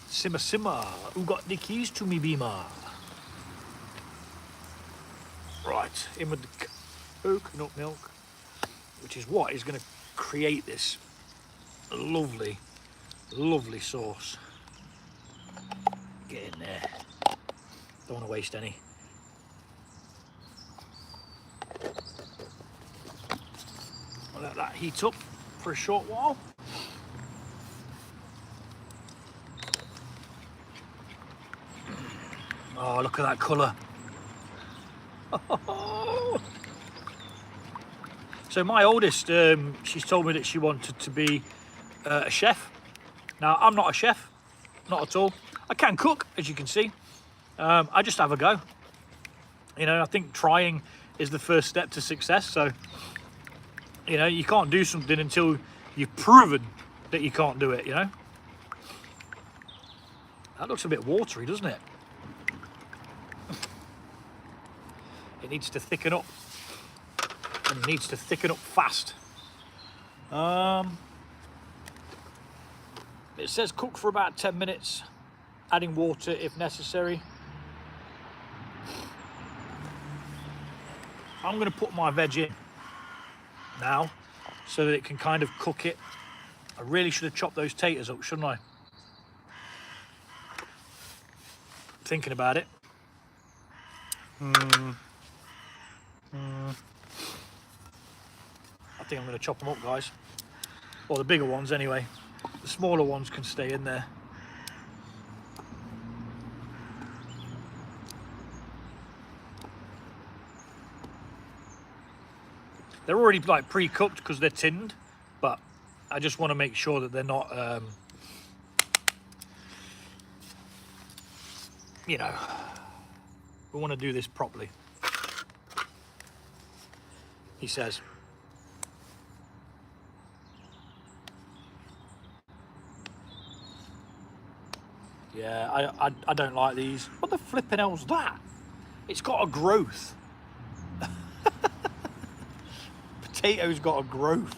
Simmer, simmer. Who got the keys to me beamer? Right, in with the coconut milk, which is what is going to create this lovely, lovely sauce. Get in there. Don't want to waste any. I'll let that heat up for a short while. Oh, look at that colour. So my oldest, she's told me that she wanted to be a chef. Now, I'm not a chef, not at all. I can cook, as you can see. I just have a go. You know, I think trying is the first step to success. So, you know, you can't do something until you've proven that you can't do it, you know? That looks a bit watery, doesn't it? It needs to thicken up. And it needs to thicken up fast. It says cook for about 10 minutes, adding water if necessary. I'm going to put my veg in now so that it can kind of cook it. I really should have chopped those taters up, shouldn't I? Thinking about it. I think I'm going to chop them up, guys. Or the bigger ones anyway. The smaller ones can stay in there. They're already like pre-cooked because they're tinned, but I just want to make sure that they're not, you know, we want to do this properly, he says. Yeah, I don't like these. What the flipping hell's that? It's got a growth. Potato's got a growth.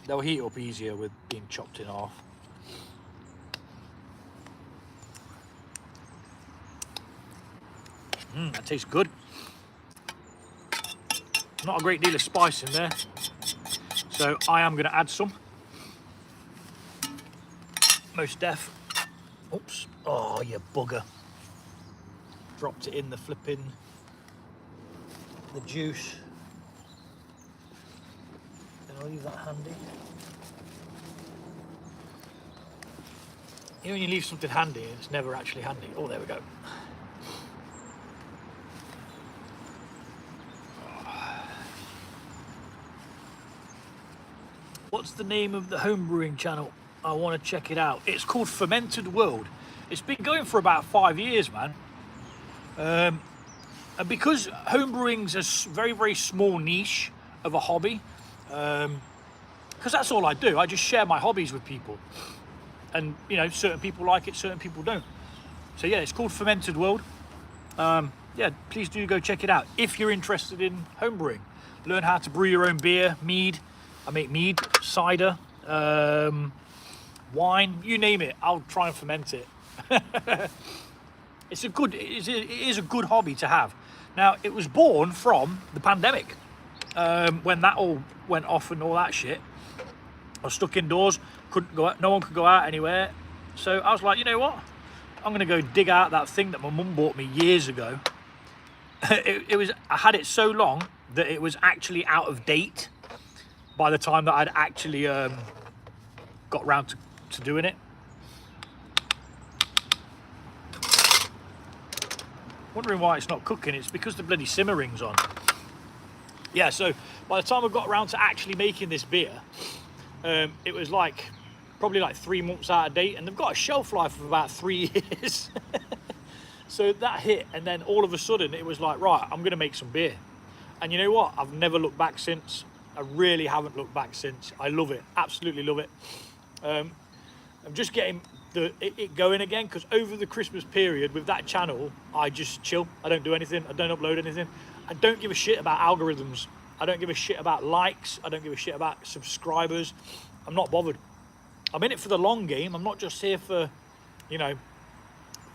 They'll heat up easier with being chopped in half. That tastes good. Not a great deal of spice in there, so I am going to add some. Most def. Oops. Oh, you bugger. Dropped it in the flipping, the juice. Can I leave that handy? You know when you leave something handy and it's never actually handy? Oh, there we go. What's the name of the home brewing channel? I want to check it out. It's called Fermented World. It's been going for about 5 years, man. And because home brewing's a very, very small niche of a hobby, because that's all I do. I just share my hobbies with people. And, you know, certain people like it, certain people don't. So, yeah, it's called Fermented World. Yeah, please do go check it out if you're interested in home brewing. Learn how to brew your own beer, mead. I make mead, cider, wine, you name it. I'll try and ferment it. It is a good hobby to have. Now, it was born from the pandemic, when that all went off and all that shit. I was stuck indoors, couldn't go out, no one could go out anywhere. So I was like, you know what? I'm gonna go dig out that thing that my mum bought me years ago. I had it so long that it was actually out of date by the time that I'd actually got round to doing it. Wondering why it's not cooking. It's because the bloody simmering's on. Yeah, so by the time I got around to actually making this beer, it was like probably like 3 months out of date, and they've got a shelf life of about 3 years. So that hit, and then all of a sudden it was like, right, I'm gonna make some beer. And you know what? I've never looked back since. I really haven't looked back since. I love it, absolutely love it. I'm just getting it going again, because over the Christmas period with that channel, I just chill. I don't do anything. I don't upload anything. I don't give a shit about algorithms. I don't give a shit about likes. I don't give a shit about subscribers. I'm not bothered. I'm in it for the long game. I'm not just here for, you know,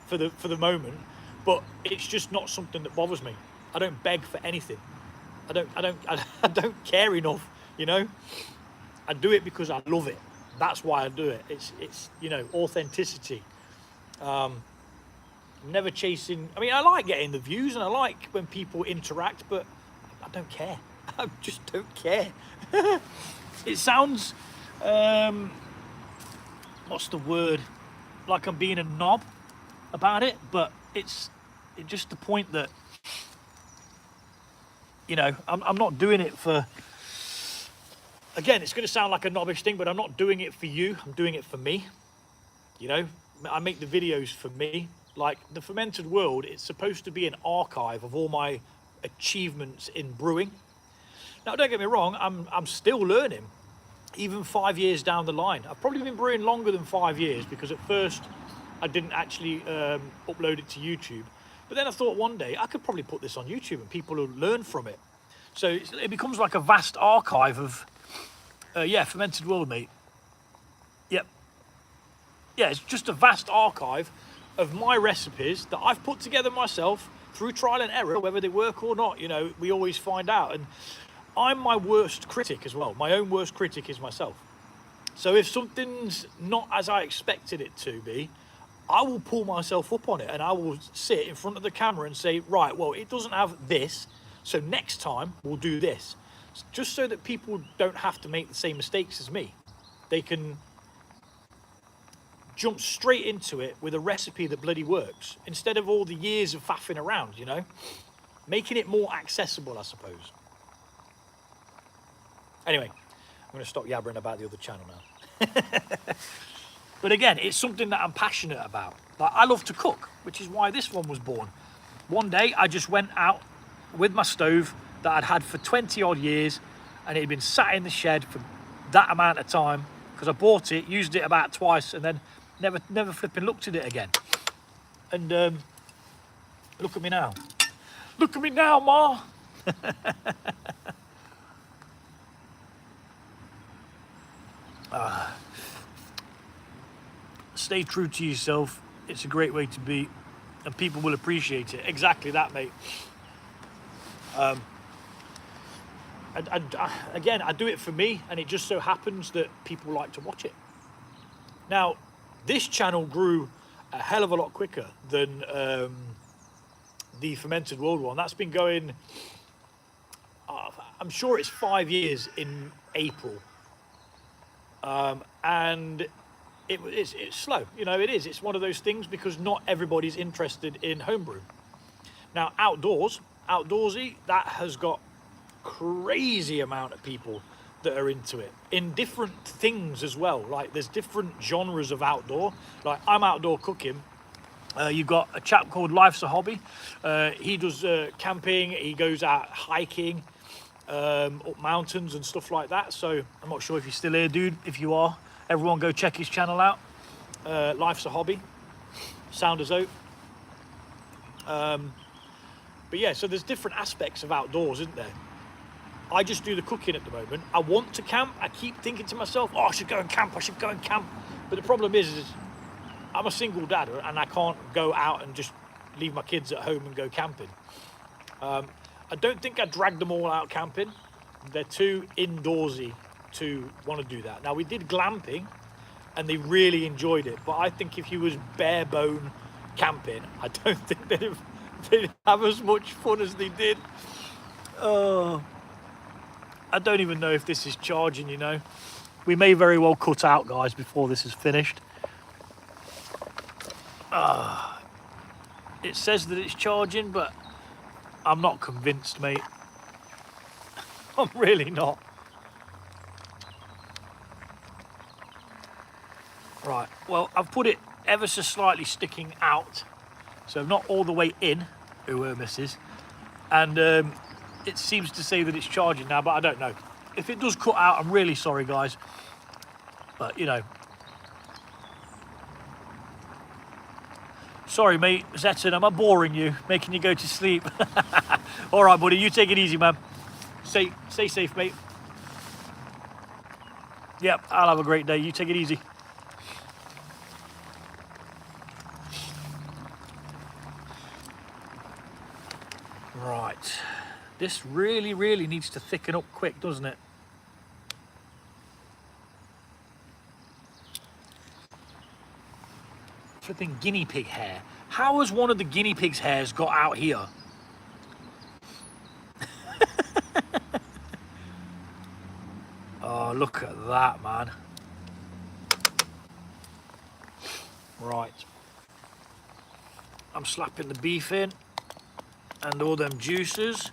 for the moment. But it's just not something that bothers me. I don't beg for anything. I don't care enough, you know. I do it because I love it. That's why I do it. It's you know, authenticity. I'm never chasing. I mean, I like getting the views and I like when people interact, but I don't care. I just don't care. It sounds, what's the word? Like I'm being a knob about it, but it's just the point that, you know, I'm not doing it for, again, it's going to sound like a knobbish thing, but I'm not doing it for you. I'm doing it for me. You know, I make the videos for me. Like the Fermented World, it's supposed to be an archive of all my achievements in brewing. Now, don't get me wrong, I'm still learning, even 5 years down the line. I've probably been brewing longer than 5 years, because at first I didn't actually upload it to YouTube. But then I thought one day I could probably put this on YouTube and people will learn from it. So it becomes like a vast archive of, yeah, fermented world, mate. Yep. Yeah, it's just a vast archive of my recipes that I've put together myself through trial and error. Whether they work or not, you know, we always find out. And I'm my worst critic as well. My own worst critic is myself. So if something's not as I expected it to be, I will pull myself up on it, and I will sit in front of the camera and say, right, well, it doesn't have this, so next time we'll do this. Just so that people don't have to make the same mistakes as me. They can jump straight into it with a recipe that bloody works, instead of all the years of faffing around, you know? Making it more accessible, I suppose. Anyway, I'm going to stop yabbering about the other channel now. But again, it's something that I'm passionate about. Like, I love to cook, which is why this one was born. One day, I just went out with my stove that I'd had for 20 odd years, and it had been sat in the shed for that amount of time, because I bought it, used it about twice, and then never flipping looked at it again. And look at me now. Look at me now, Ma. Stay true to yourself. It's a great way to be, and people will appreciate it. Exactly that, mate. Again, I do it for me, and it just so happens that people like to watch it. Now, this channel grew a hell of a lot quicker than the Fermented World one. That's been going, I'm sure it's 5 years in April. And it's slow, you know, it is. It's one of those things, because not everybody's interested in homebrew. Now, outdoorsy, that has got crazy amount of people that are into it, in different things as well. Like, there's different genres of outdoor. Like, I'm outdoor cooking. You've got a chap called Life's a Hobby. He does camping, he goes out hiking, up mountains and stuff like that. So I'm not sure if you're still here, dude. If you are, everyone go check his channel out. Life's a Hobby, sound as oat. But yeah, so there's different aspects of outdoors, isn't there? I just do the cooking at the moment. I want to camp. I keep thinking to myself, oh, I should go and camp, I should go and camp. But the problem is I'm a single dad, and I can't go out and just leave my kids at home and go camping. I don't think I drag them all out camping. They're too indoorsy to want to do that. Now, we did glamping, and they really enjoyed it. But I think if you was bare bone camping, I don't think they'd have as much fun as they did. I don't even know if this is charging, you know. We may very well cut out, guys, before this is finished. It says that it's charging, but I'm not convinced, mate. I'm really not. Right, well, I've put it ever so slightly sticking out, so not all the way in, misses. And it seems to say that it's charging now, but I don't know. If it does cut out, I'm really sorry, guys. But, you know. Sorry, mate. Zeton, am I boring you? Making you go to sleep? All right, buddy. You take it easy, man. Stay safe, mate. Yep, I'll have a great day. You take it easy. Right. This really, really needs to thicken up quick, doesn't it? Flipping guinea pig hair. How has one of the guinea pig's hairs got out here? Oh, look at that, man. Right. I'm slapping the beef in and all them juices.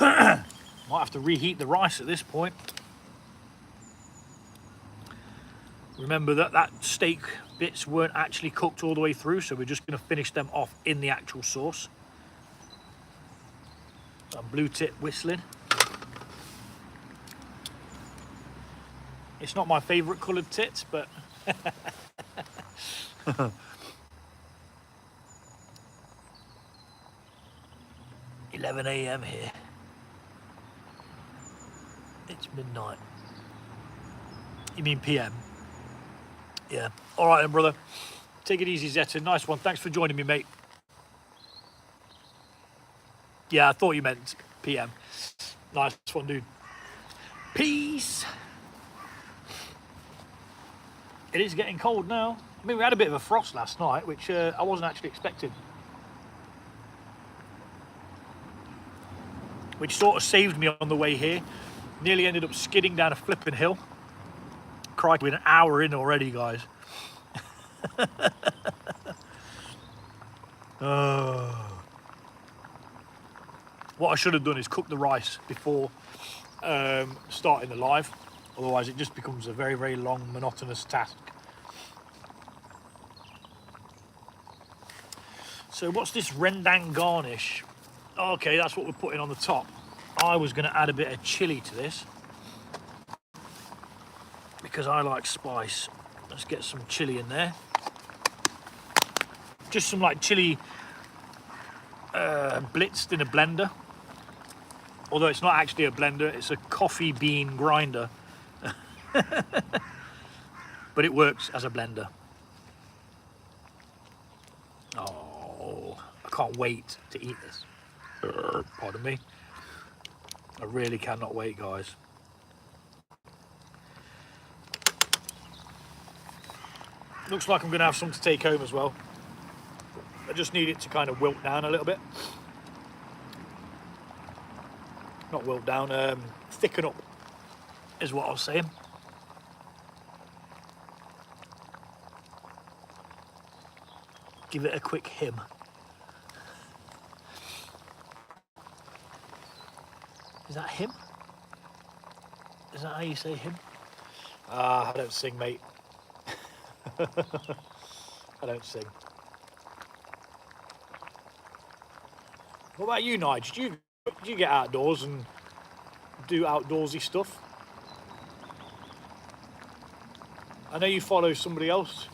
Might have to reheat the rice at this point. Remember that steak bits weren't actually cooked all the way through, so we're just going to finish them off in the actual sauce. Some blue tip whistling. It's not my favourite coloured tits, but 11 AM here. It's midnight. You mean PM? Yeah. All right then, brother. Take it easy, Zeta. Nice one. Thanks for joining me, mate. Yeah, I thought you meant PM. Nice one, dude. Peace. It is getting cold now. I mean, we had a bit of a frost last night, which I wasn't actually expecting. Which sort of saved me on the way here. Nearly ended up skidding down a flipping hill. Crikey, we're an hour in already, guys. What I should have done is cook the rice before starting the live. Otherwise, it just becomes a very, very long, monotonous task. So what's this rendang garnish? Okay, that's what we're putting on the top. I was going to add a bit of chilli to this because I like spice. Let's get some chilli in there. Just some like chilli blitzed in a blender. Although it's not actually a blender, it's a coffee bean grinder. But it works as a blender. Oh, I can't wait to eat this. Pardon me. I really cannot wait, guys. Looks like I'm going to have some to take home as well. I just need it to kind of wilt down a little bit. Not wilt down, thicken up is what I was saying. Give it a quick him. Is that him? Is that how you say him? I don't sing, mate. I don't sing. What about you, Nige? Did you get outdoors and do outdoorsy stuff? I know you follow somebody else.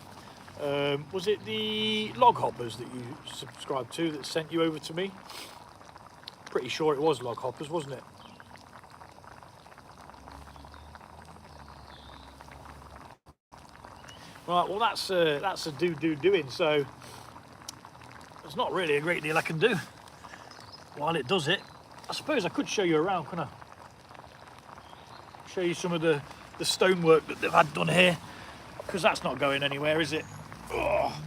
Was it the Log Hoppers that you subscribed to that sent you over to me? Pretty sure it was Log Hoppers, wasn't it? Right, well that's a doing, so there's not really a great deal I can do while it does it. I suppose I could show you around, couldn't I? Show you some of the stonework that they've had done here, because that's not going anywhere, is it? Oh.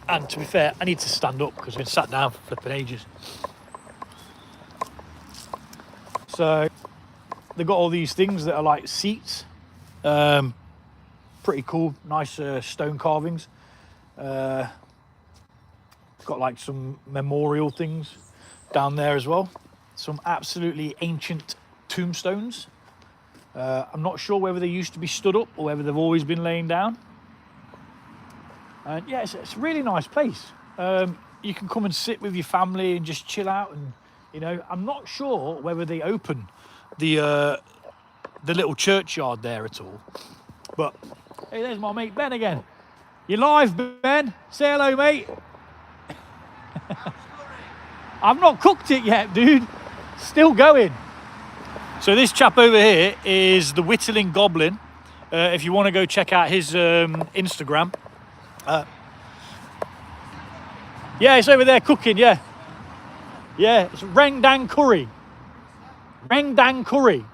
And to be fair, I need to stand up because I've been sat down for flipping ages. So they've got all these things that are like seats. Pretty cool, nice stone carvings. Got like some memorial things down there as well. Some absolutely ancient tombstones. I'm not sure whether they used to be stood up or whether they've always been laying down. And yeah, it's a really nice place. You can come and sit with your family and just chill out, and you know, I'm not sure whether they open the little churchyard there at all. But hey, there's my mate Ben again. You live, Ben? Say hello, mate. I've not cooked it yet, dude. Still going. So this chap over here is the Whittling Goblin. If you want to go check out his Instagram. Yeah, it's over there cooking, yeah. Yeah, it's Rendang curry. Rendang curry.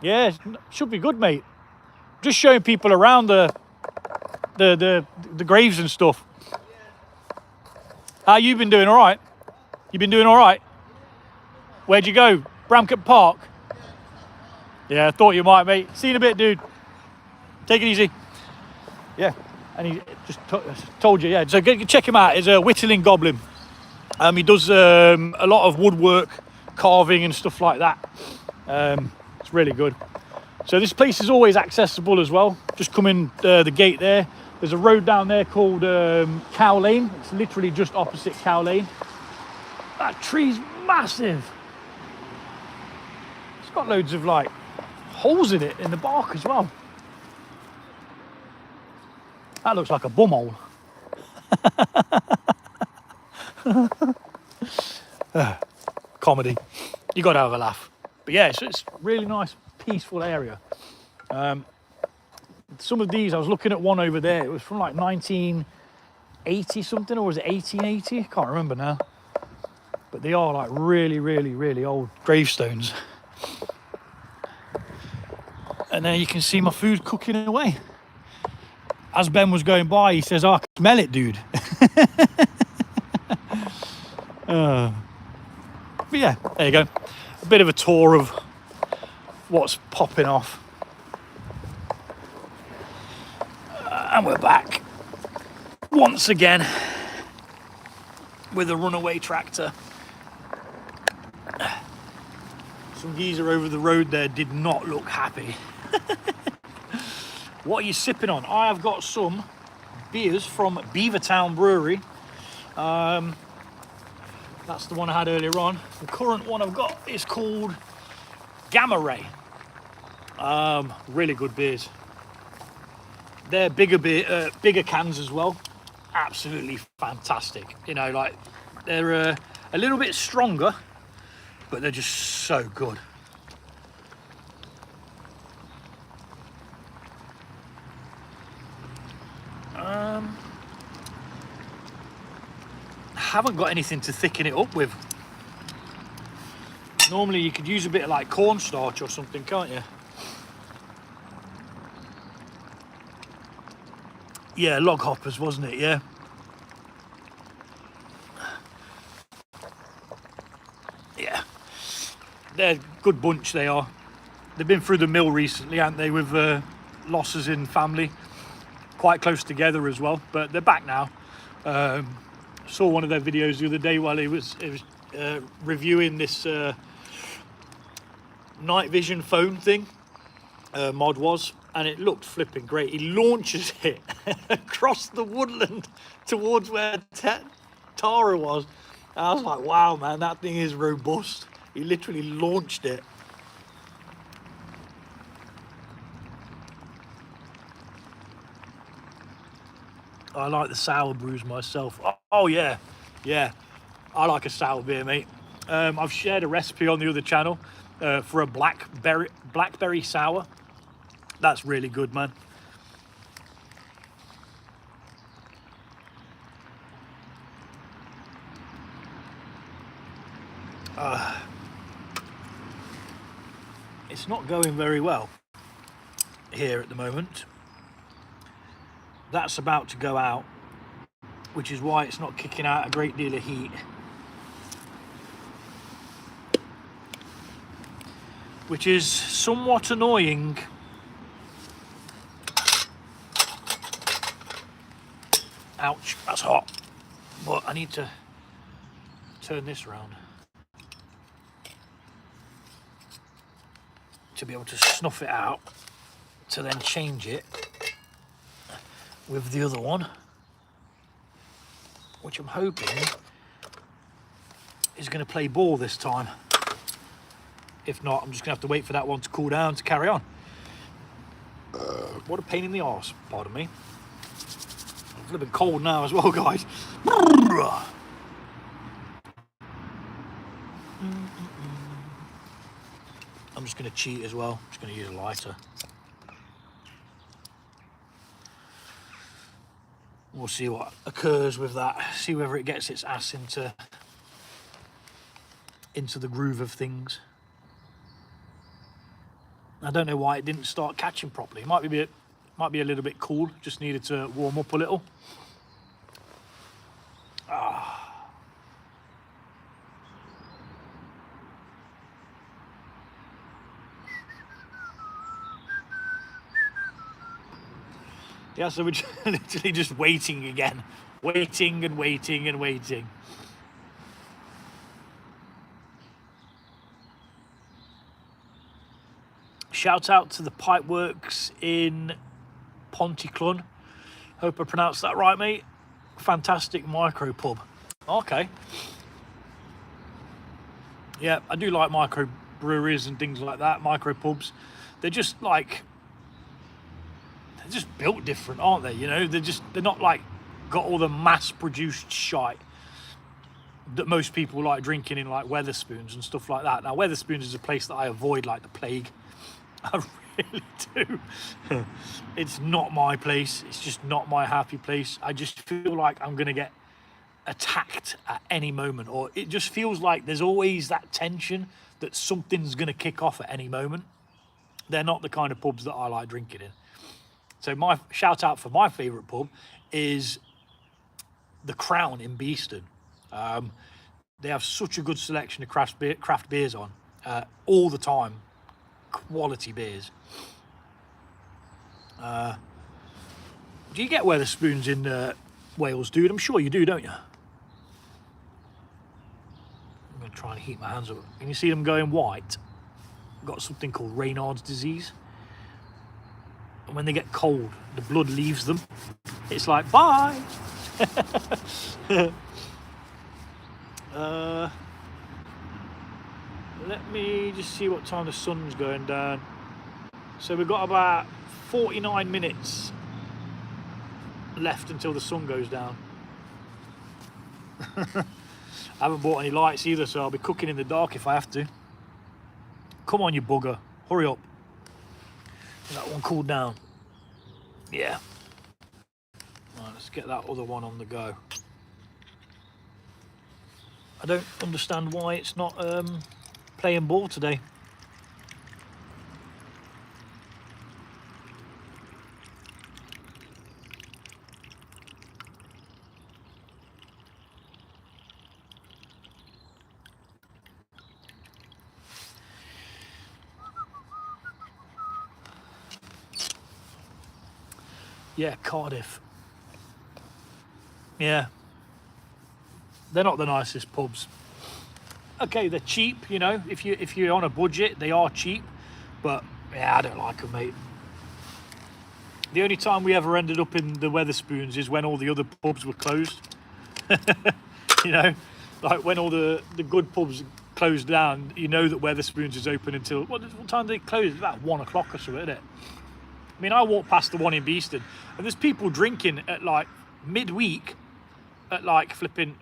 Yeah, should be good, mate. Just showing people around the graves and stuff. How you been doing? All right? You been doing all right? Where'd you go? Bramcote Park? Yeah, I thought you might, mate. See you in a bit, dude. Take it easy. Yeah, and he just told you, yeah. So check him out. He's a Whittling Goblin. He does a lot of woodwork, carving and stuff like that. It's really good. So this place is always accessible as well. Just come in the gate there. There's a road down there called Cow Lane. It's literally just opposite Cow Lane. That tree's massive. got loads of like holes in it in the bark as well. That looks like a bum hole. Comedy. You got to have a laugh. But yeah, it's a really nice, peaceful area. Some of these, I was looking at one over there. It was from like 1980 something, or was it 1880? I can't remember now. But they are like really, really, really old gravestones. And there you can see my food cooking away. As Ben was going by, he says, "I can smell it, dude." But yeah, there you go. A bit of a tour of what's popping off. And we're back once again with a runaway tractor. Some geezer over the road there did not look happy. What are you sipping on? I have got some beers from Beavertown Brewery. That's the one I had earlier on. The current one I've got is called Gamma Ray. Really good beers. They're bigger cans as well. Absolutely fantastic. You know, like they're a little bit stronger, but they're just so good. Haven't got anything to thicken it up with. Normally you could use a bit of like cornstarch or something, can't you? Yeah, log hoppers, wasn't it? Yeah. Yeah. They're a good bunch, they are. They've been through the mill recently, haven't they, with losses in family. Quite close together as well, but they're back now. Saw one of their videos the other day while he was reviewing this night vision phone thing. Mod was, and it looked flipping great. He launches it across the woodland towards where Tara was. I was like, wow, man, that thing is robust. He literally launched it. I like the sour brews myself. Oh yeah, yeah. I like a sour beer, mate. I've shared a recipe on the other channel for a blackberry sour. That's really good, man. It's not going very well here at the moment. That's about to go out, which is why it's not kicking out a great deal of heat. Which is somewhat annoying. Ouch, that's hot. But I need to turn this around to be able to snuff it out, to then change it with the other one, which I'm hoping is going to play ball this time. If not, I'm just going to have to wait for that one to cool down to carry on. What a pain in the arse, pardon me. I'm a little bit cold now as well, guys. I'm just going to cheat as well. I'm just going to use a lighter. We'll see what occurs with that. See whether it gets its ass into the groove of things. I don't know why it didn't start catching properly. It might be a little bit cool. Just needed to warm up a little. Yeah, so we're literally just waiting again. Waiting and waiting and waiting. Shout out to the Pipeworks in Pontyclun. Hope I pronounced that right, mate. Fantastic micro pub. Okay. Yeah, I do like micro breweries and things like that, micro pubs, they're just like, they're just built different, aren't they? You know, they're not like got all the mass produced shite that most people like drinking in like Wetherspoons and stuff like that. Now Wetherspoons is a place that I avoid like the plague. I really do. It's not my place. It's just not my happy place. I just feel like I'm gonna get attacked at any moment, or it just feels like there's always that tension that something's gonna kick off at any moment. They're not the kind of pubs that I like drinking in. So my shout out for my favourite pub is the Crown in Beeston. They have such a good selection of craft beers on all the time. Quality beers. Do you get Wetherspoons in Wales, dude? I'm sure you do, don't you? I'm going to try and heat my hands up. Can you see them going white? Got something called Raynaud's disease. And when they get cold, the blood leaves them. It's like, bye! Let me just see what time the sun's going down. So we've got about 49 minutes left until the sun goes down. I haven't bought any lights either, so I'll be cooking in the dark if I have to. Come on, you bugger. Hurry up. That one cooled down. Yeah. Right, let's get that other one on the go. I don't understand why it's not playing ball today. Yeah, Cardiff. Yeah. They're not the nicest pubs. Okay, they're cheap, you know. If you're on a budget, they are cheap. But yeah, I don't like them, mate. The only time we ever ended up in the Wetherspoons is when all the other pubs were closed. You know, like when all the good pubs closed down, you know that Wetherspoons is open until what time they close? It's about 1 o'clock or so, isn't it? I mean, I walked past the one in Beeston, and there's people drinking at like midweek at like flipping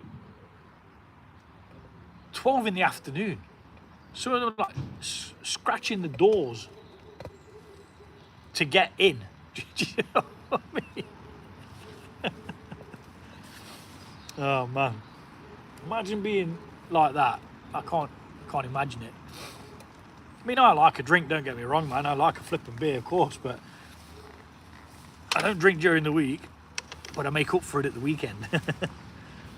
12 in the afternoon. Some of them like scratching the doors to get in. Do you know what I mean? Oh man, imagine being like that. I can't imagine it. I mean, I like a drink, don't get me wrong, man. I like a flipping beer, of course, but I don't drink during the week, but I make up for it at the weekend.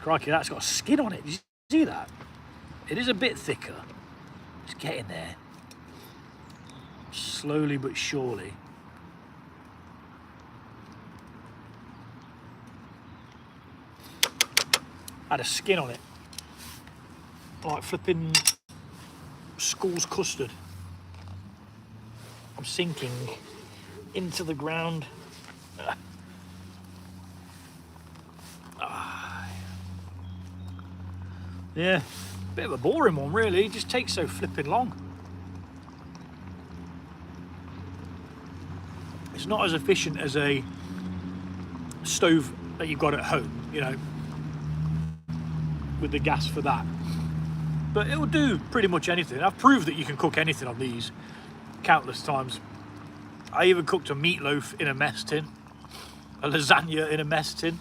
Crikey, that's got skin on it. Did you see that? It is a bit thicker. It's getting there. Slowly but surely. Had a skin on it. Like flipping school's custard. I'm sinking into the ground. Yeah, bit of a boring one really. It just takes so flipping long. It's not as efficient as a stove that you've got at home, you know, with the gas for that. But it'll do pretty much anything. I've proved that you can cook anything on these countless times. I even cooked a meatloaf in a mess tin, a lasagna in a mess tin.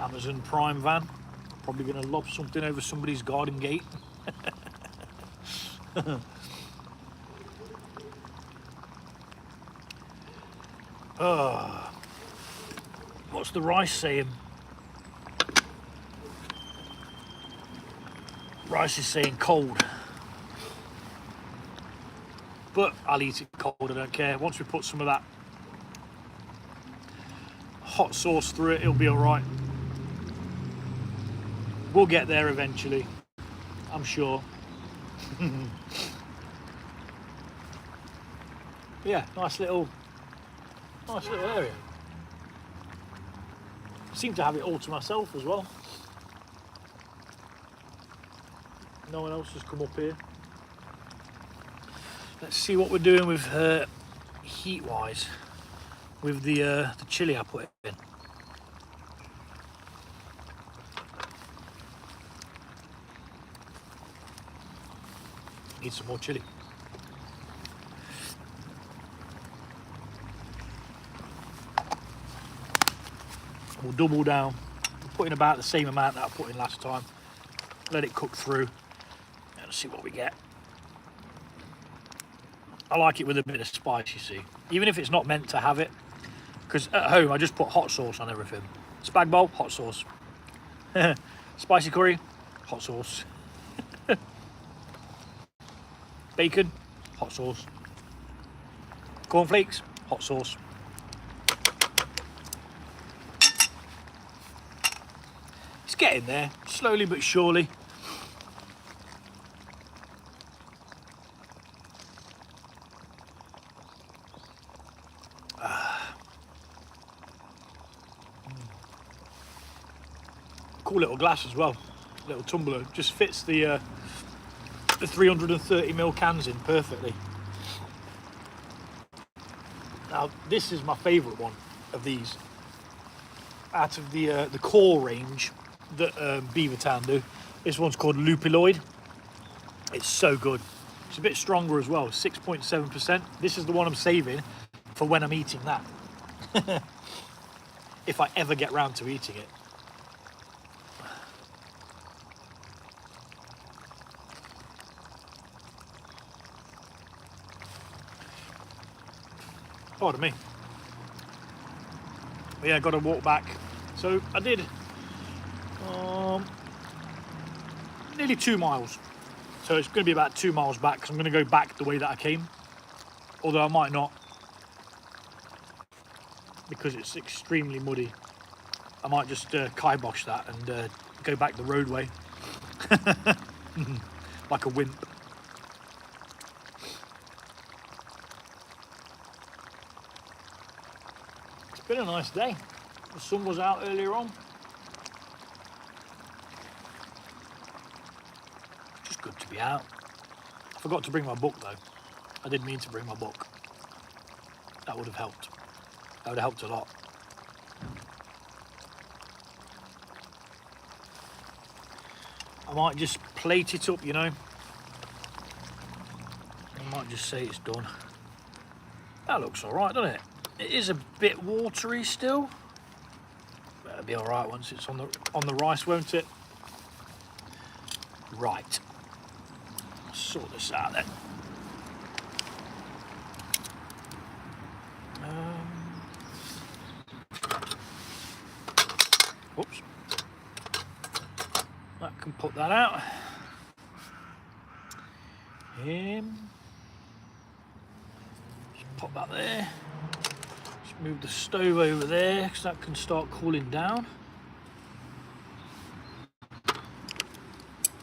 Amazon Prime van. Probably going to lob something over somebody's garden gate. What's the rice saying? Rice is saying cold. But I'll eat it cold, I don't care. Once we put some of that hot sauce through it, it'll be alright. We'll get there eventually, I'm sure. Yeah, nice little area. Seem to have it all to myself as well. No one else has come up here. Let's see what we're doing with heat-wise with the chili I put in. Need some more chili. We'll double down. We'll put in about the same amount that I put in last time. Let it cook through and see what we get. I like it with a bit of spice, you see. Even if it's not meant to have it. Because at home I just put hot sauce on everything. Spag bowl, hot sauce. Spicy curry, hot sauce. Bacon, hot sauce. Cornflakes, hot sauce. It's getting there, slowly but surely. Cool little glass as well, little tumbler. Just fits the 330ml cans in perfectly. Now this is my favourite one of these. Out of the core range that Beavertown do, this one's called Lupiloid. It's so good. It's a bit stronger as well, 6.7%. This is the one I'm saving for when I'm eating that. If I ever get round to eating it. Pardon me. But yeah, I got to walk back. So I did nearly 2 miles. So it's going to be about 2 miles back because I'm going to go back the way that I came. Although I might not, because it's extremely muddy. I might just kibosh that and go back the roadway like a wimp. It's been a nice day. The sun was out earlier on. Just good to be out. I forgot to bring my book though. I did mean to bring my book. That would have helped. That would have helped a lot. I might just plate it up, you know. I might just say it's done. That looks all right, doesn't it? It is a bit watery still. But it'll be all right once it's on the rice, won't it? Right. Sort this out then. Whoops. That can put that out. Just pop that there. Just move the stove over there because that can start cooling down.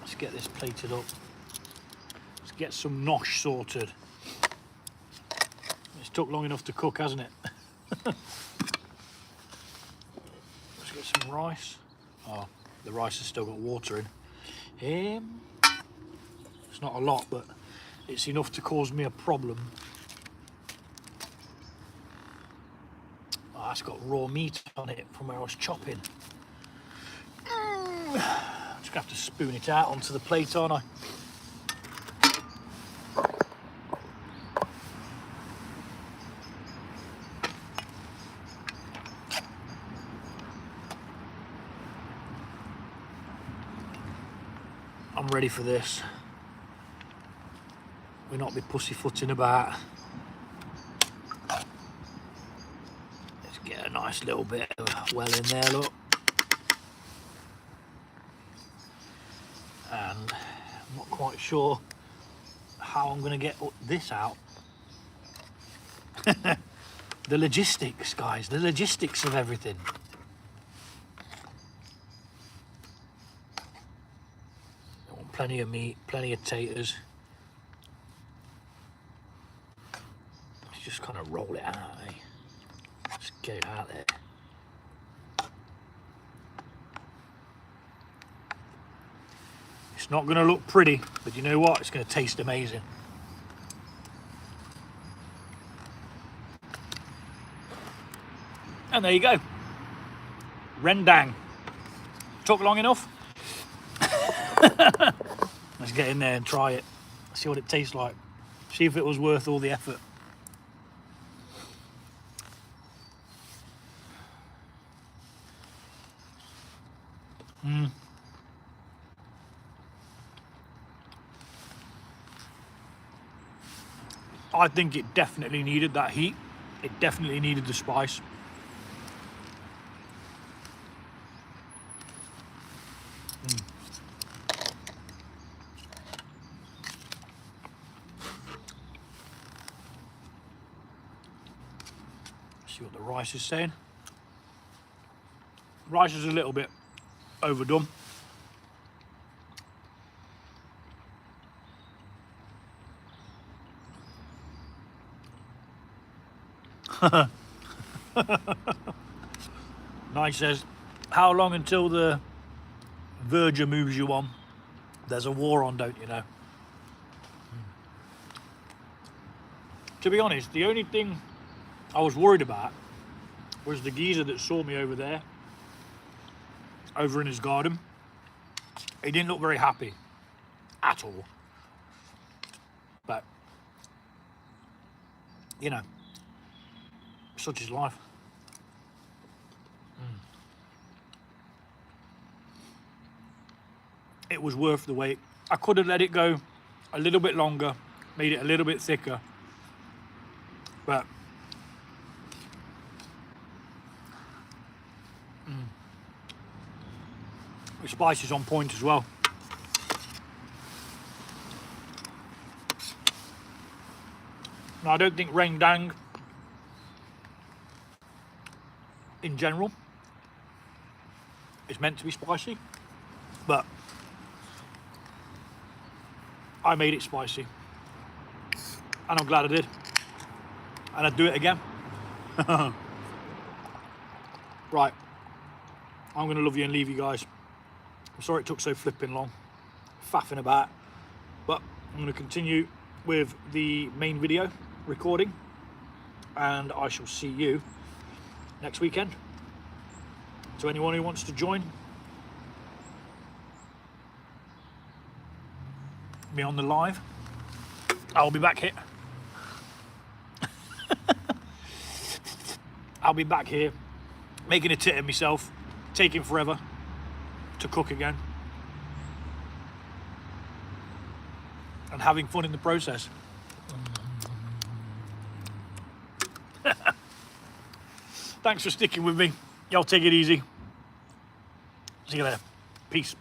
Let's get this plated up. Let's get some nosh sorted. It's took long enough to cook, hasn't it? Let's get some rice. Oh, the rice has still got water in. It's not a lot, but it's enough to cause me a problem. Oh, that's got raw meat on it from where I was chopping. Just gonna have to spoon it out onto the plate, aren't I? I'm ready for this. We'll not be pussyfooting about. Let's get a nice little bit of well in there, look. And I'm not quite sure how I'm going to get this out. The logistics, guys, the logistics of everything. Plenty of meat, plenty of taters. Let's just kind of roll it out, eh? Just get it out there. It's not going to look pretty, but you know what? It's going to taste amazing. And there you go. Rendang. Took long enough? Let's get in there and try it. See what it tastes like. See if it was worth all the effort. I think it definitely needed that heat. It definitely needed the spice. See what the rice is saying. Rice is a little bit overdone. Nice says, how long until the verger moves you on? There's a war on, don't you know? To be honest, the only thing I was worried about was the geezer that saw me over there, over in his garden. He didn't look very happy at all. But, you know, such is life. It was worth the wait. I could have let it go a little bit longer, made it a little bit thicker, but the spice is on point as well. Now, I don't think rendang in general is meant to be spicy, but I made it spicy, and I'm glad I did, and I'd do it again. Right, I'm going to love you and leave you guys. I'm sorry it took so flipping long, faffing about, but I'm going to continue with the main video recording, and I shall see you next weekend. To anyone who wants to join me on the live, I'll be back here. I'll be back here making a tit of myself, taking forever to cook again, and having fun in the process. Thanks for sticking with me. Y'all take it easy. See you later. Peace.